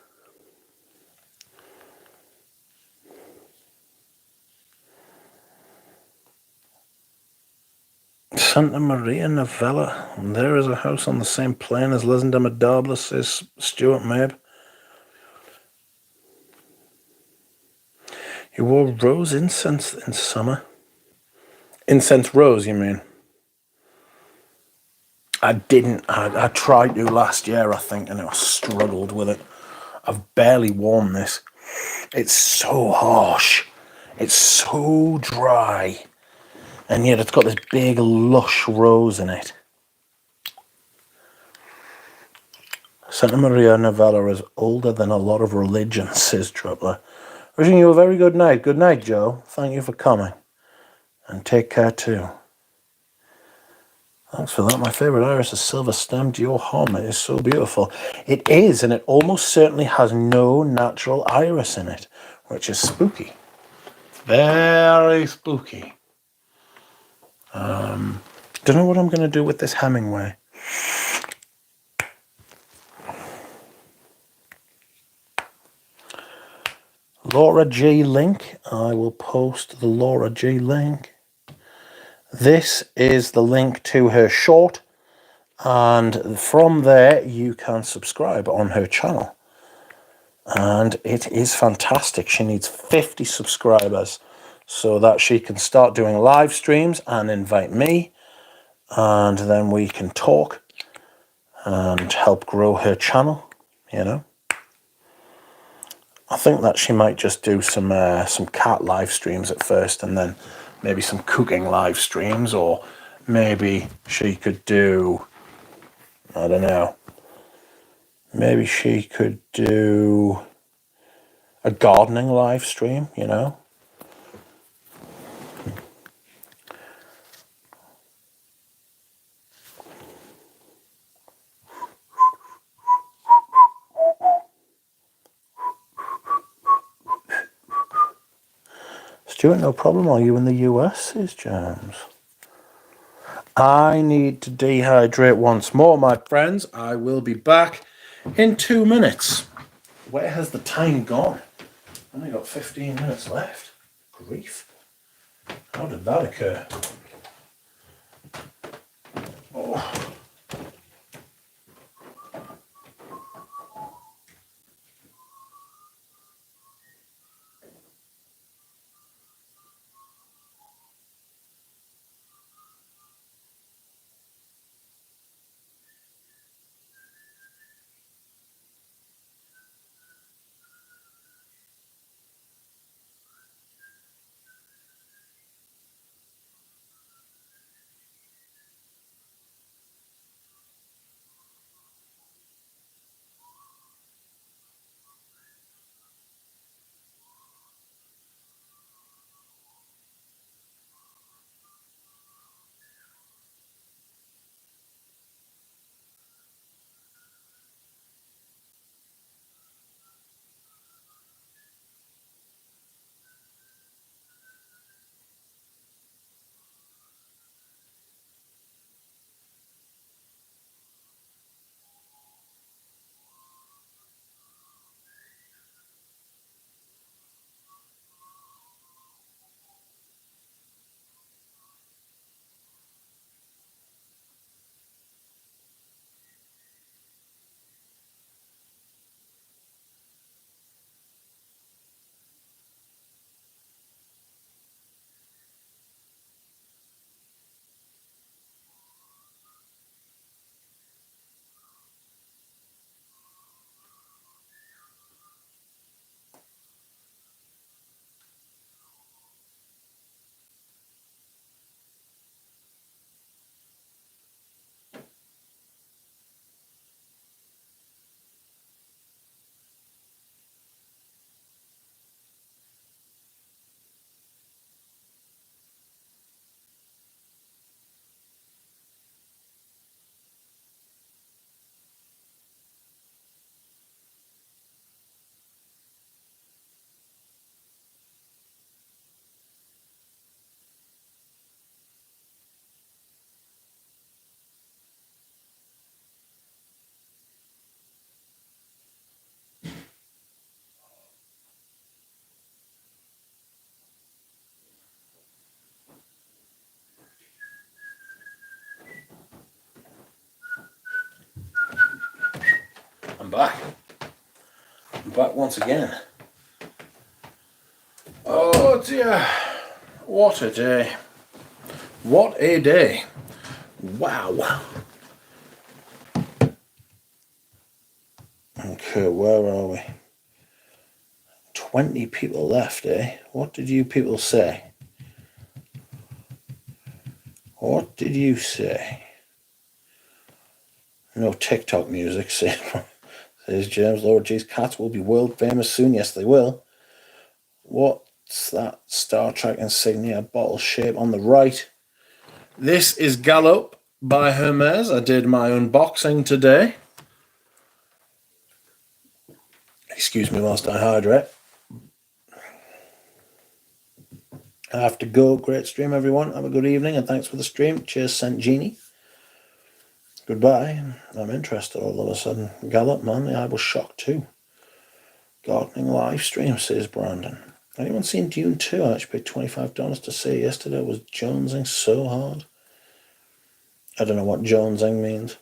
Santa Maria Novella. And there is a house on the same plane as Les Indemodables, says Stuart Mabe. You wore rose incense in summer. Incense rose, you mean? I didn't. I tried to last year, I think, and I struggled with it. I've barely worn this. It's so harsh. It's so dry. And yet it's got this big lush rose in it. Santa Maria Novella is older than a lot of religions, says Troubler. Wishing you a very good night. Good night, Joe. Thank you for coming. And take care too. Thanks for that. My favourite iris is silver stemmed. Your home is so beautiful. It is, and it almost certainly has no natural iris in it, which is spooky. Very spooky. Don't know what I'm going to do with this Hemingway. Laura G link. I will post the Laura G link. This is the link to her short, and from there you can subscribe on her channel. And it is fantastic. She needs 50 subscribers so that she can start doing live streams and invite me, and then we can talk and help grow her channel, you know. I think that she might just do some cat live streams at first, and then maybe some cooking live streams, or maybe she could do, I don't know, maybe she could do a gardening live stream, you know. Stuart, no problem. Are you in the US? Says James. I need to dehydrate once more, my friends. I will be back in 2 minutes. Where has the time gone? I've only got 15 minutes left. Grief. How did that occur? Oh. I'm back. I'm back once again. Oh dear. What a day. What a day. Wow. Okay, where are we? 20 people left, eh? What did you people say? What did you say? No TikTok music, says James. Lord G's cats will be world famous soon. Yes, they will. What's that Star Trek insignia bottle shape on the right? This is Gallup by Hermes. I did my unboxing today. Excuse me whilst I hydrate. I have to go. Great stream, everyone. Have a good evening and thanks for the stream. Cheers, Saint Genie. Goodbye. I'm interested all of a sudden. Gallup, man, I was shocked too. Gardening live stream, says Brandon. Anyone seen Dune 2? I actually paid $25 to see it yesterday. It was jonesing so hard. I don't know what jonesing means.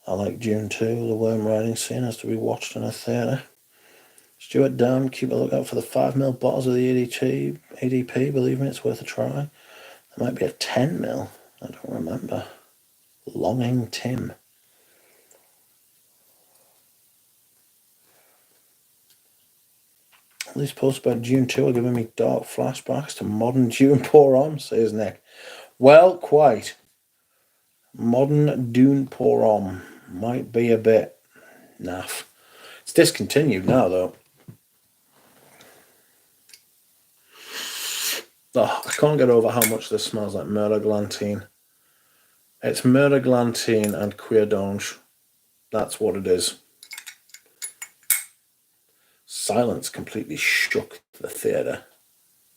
I like Dune 2. The worm riding scene has to be watched in a theatre. Stuart Dam, keep a lookout for the 5ml bottles of the ADP. Believe me, it's worth a try. There might be a 10ml. I don't remember. Longing Tim. These posts about Dune 2 are giving me dark flashbacks to modern Dune pour on, says Nick. Well, quite. Modern Dune pour on might be a bit naff. It's discontinued now, though. Oh, I can't get over how much this smells like murder glantine. It's murder glantine and queer d'ange. That's what it is. Silence completely shook the theatre,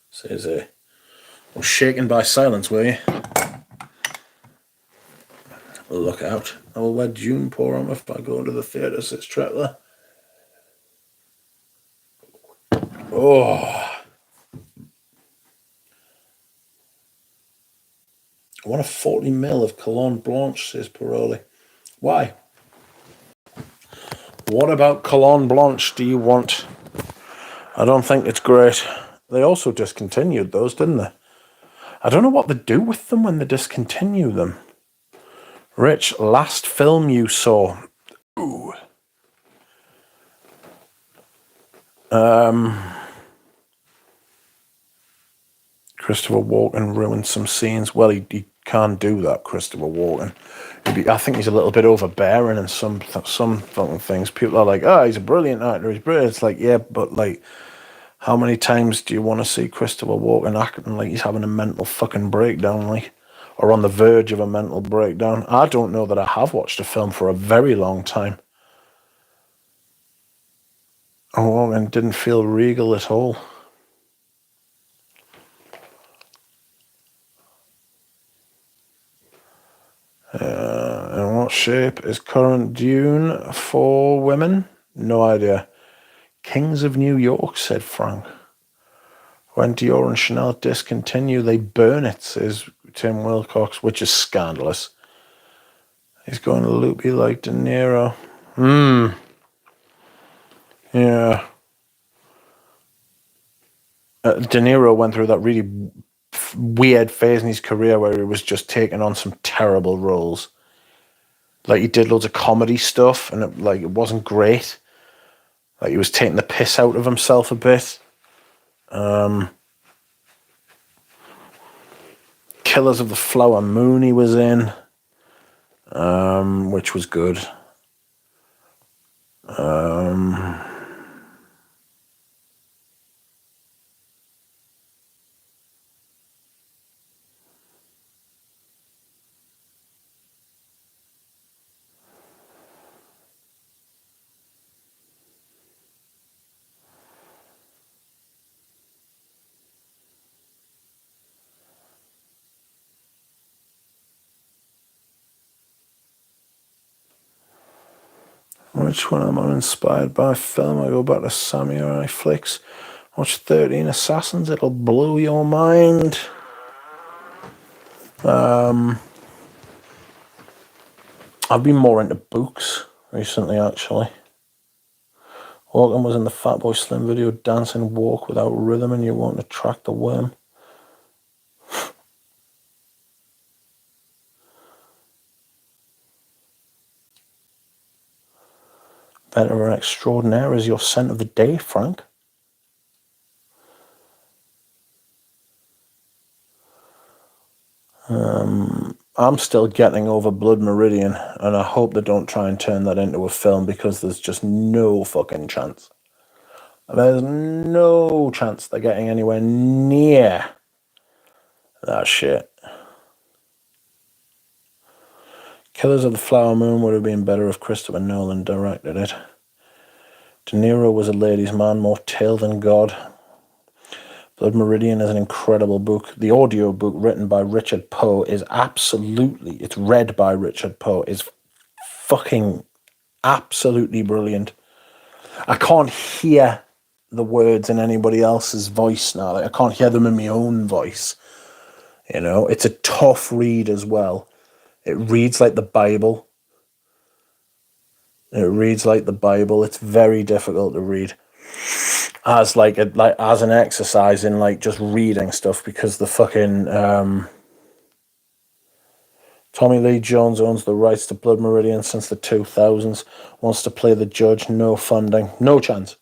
says a. Well, shaken by silence, were you? Look out. I will wear Dune pour on if I go to the theatre, says Tretler. Oh. I want a 40ml of Cologne Blanche, says Paroli. Why? What about Cologne Blanche do you want? I don't think it's great. They also discontinued those, didn't they? I don't know what they do with them when they discontinue them. Rich, last film you saw. Ooh. Christopher Walken ruined some scenes. Well, he can't do that, Christopher Walken. I think he's a little bit overbearing in some fucking things. People are like, oh, he's a brilliant actor. He's brilliant. It's like, yeah, but like, how many times do you want to see Christopher Walken acting like he's having a mental fucking breakdown, like, or on the verge of a mental breakdown? I don't know that I have watched a film for a very long time. Walken didn't feel regal at all. In what shape is current Dune for women? No idea. Kings of New York, said Frank. When Dior and Chanel discontinue, they burn it, says Tim Wilcox, which is scandalous. He's going to loopy like De Niro. Yeah. De Niro went through that really weird phase in his career where he was just taking on some terrible roles. Like, he did loads of comedy stuff, and it wasn't great. Like, he was taking the piss out of himself a bit. Killers of the Flower Moon he was in, which was good. Which one am I inspired by? Film? I go back to samurai flicks. Watch 13 Assassins. It'll blow your mind. I've been more into books recently, actually. Walken was in the Fatboy Slim video, dancing walk without rhythm, and you won't attract the worm. Veteran extraordinaire is your scent of the day, Frank. I'm still getting over Blood Meridian, and I hope they don't try and turn that into a film, because there's just no fucking chance. There's no chance they're getting anywhere near that shit. Killers of the Flower Moon would have been better if Christopher Nolan directed it. De Niro was a ladies' man, more tale than God. Blood Meridian is an incredible book. The audio book written by Richard Poe is absolutely, it's read by Richard Poe, is fucking absolutely brilliant. I can't hear the words in anybody else's voice now. Like, I can't hear them in my own voice. You know, it's a tough read as well. It reads like the Bible. It's very difficult to read as as an exercise in like just reading stuff, because the fucking Tommy Lee Jones owns the rights to Blood Meridian since the 2000s. Wants to play the judge. No funding. No chance.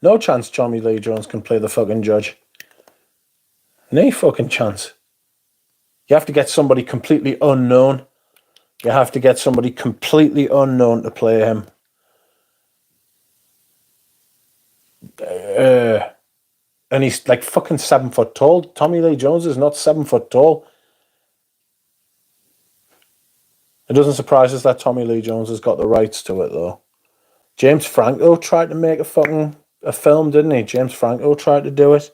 No chance Tommy Lee Jones can play the fucking judge. No fucking chance. You have to get somebody completely unknown. To play him. And he's like fucking 7 foot tall. Tommy Lee Jones is not 7 foot tall. It doesn't surprise us that Tommy Lee Jones has got the rights to it, though. James Franco tried to make a film, didn't he? James Franco tried to do it.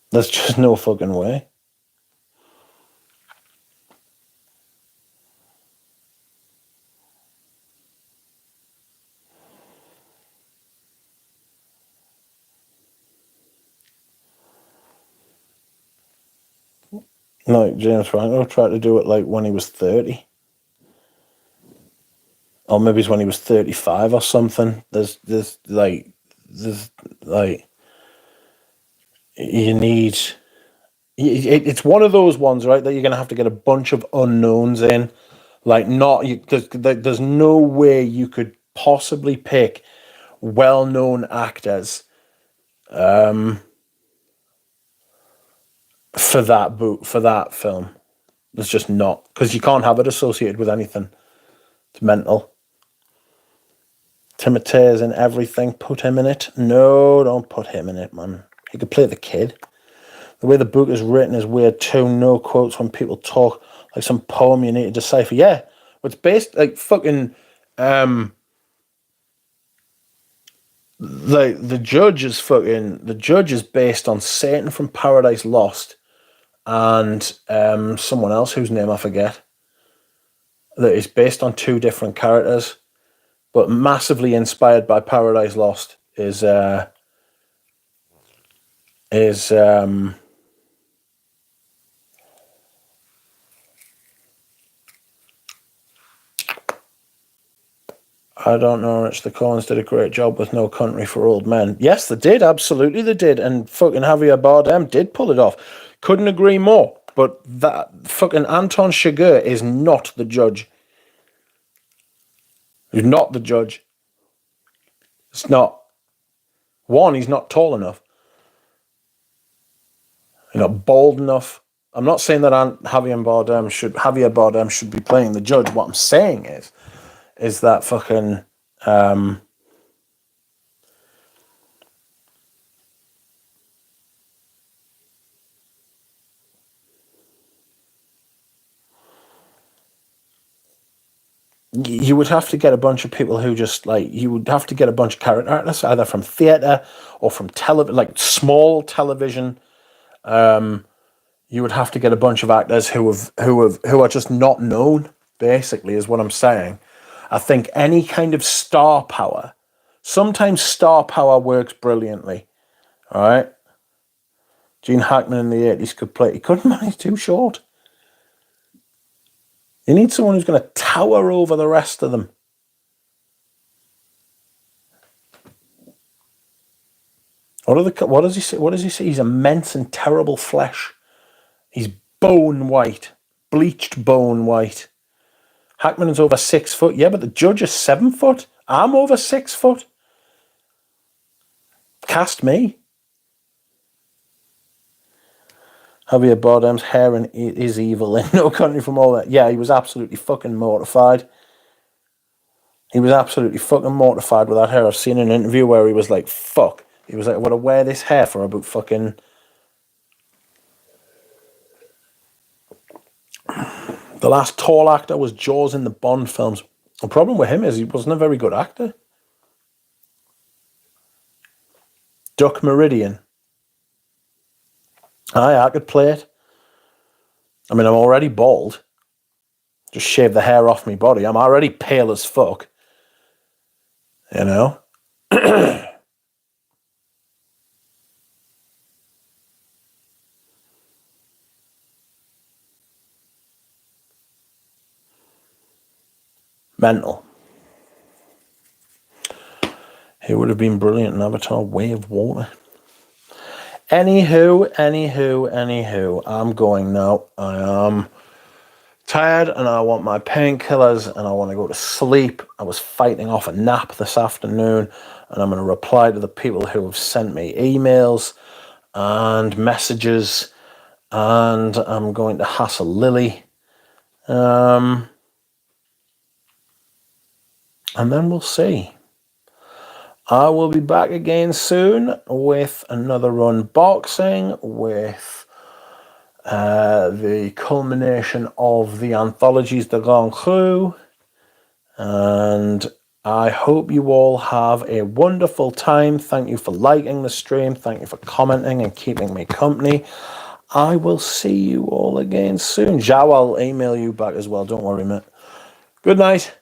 There's just no fucking way. Like, James Franco tried to do it like when he was 30. Or maybe it's when he was 35 or something. There's you need... It's one of those ones, right, that you're going to have to get a bunch of unknowns in. Like, there's no way you could possibly pick well-known actors for that film. There's just not, because you can't have it associated with anything. It's mental. Timothee's in everything. Put him in it. No, don't put him in it, man. He could play the kid. The way the book is written is weird too. No quotes when people talk, like some poem you need to decipher. Yeah, it's based like fucking the judge is based on Satan from Paradise Lost and someone else whose name I forget. That is based on two different characters, but massively inspired by Paradise Lost is I don't know, Rich. The Coens did a great job with No Country for Old Men. Yes, they did. Absolutely, they did. And fucking Javier Bardem did pull it off. Couldn't agree more. But that fucking Anton Chigurh is not the judge. He's not the judge. It's not. One, he's not tall enough. He's not bold enough. I'm not saying that Javier Bardem should be playing the judge. What I'm saying is that fucking you would have to get a bunch of people who just like, you would have to get a bunch of character artists either from theatre or from like small television. You would have to get a bunch of actors who are just not known, basically, is what I'm saying. I think any kind of star power, sometimes star power works brilliantly. All right. Gene Hackman in the 80s could play. He couldn't, man, he's too short. You need someone who's going to tower over the rest of them. What does he say? What does he say? He's immense and terrible flesh. He's bone white, bleached bone white. Hackman is over 6 foot. Yeah, but the judge is 7 foot. I'm over 6 foot. Cast me. Javier Bardem's hair is evil in No Country for Old Men. Yeah, he was absolutely fucking mortified. He was absolutely fucking mortified with that hair. I've seen an interview where he was like, fuck. He was like, I would wear this hair for about fucking... The last tall actor was Jaws in the Bond films. The problem with him is he wasn't a very good actor. Duck Meridian. Aye, I could play it. I mean, I'm already bald. Just shave the hair off my body. I'm already pale as fuck. You know? Mental. He would have been brilliant in Avatar Way of Water. Anywho, I'm going now. I am tired and I want my painkillers and I want to go to sleep. I was fighting off a nap this afternoon and I'm going to reply to the people who have sent me emails and messages and I'm going to hassle Lily. And then we'll see. I will be back again soon with another unboxing, with the culmination of the anthologies de Grand Cru. And I hope you all have a wonderful time. Thank you for liking the stream. Thank you for commenting and keeping me company. I will see you all again soon. Zhao, I'll email you back as well. Don't worry, mate. Good night.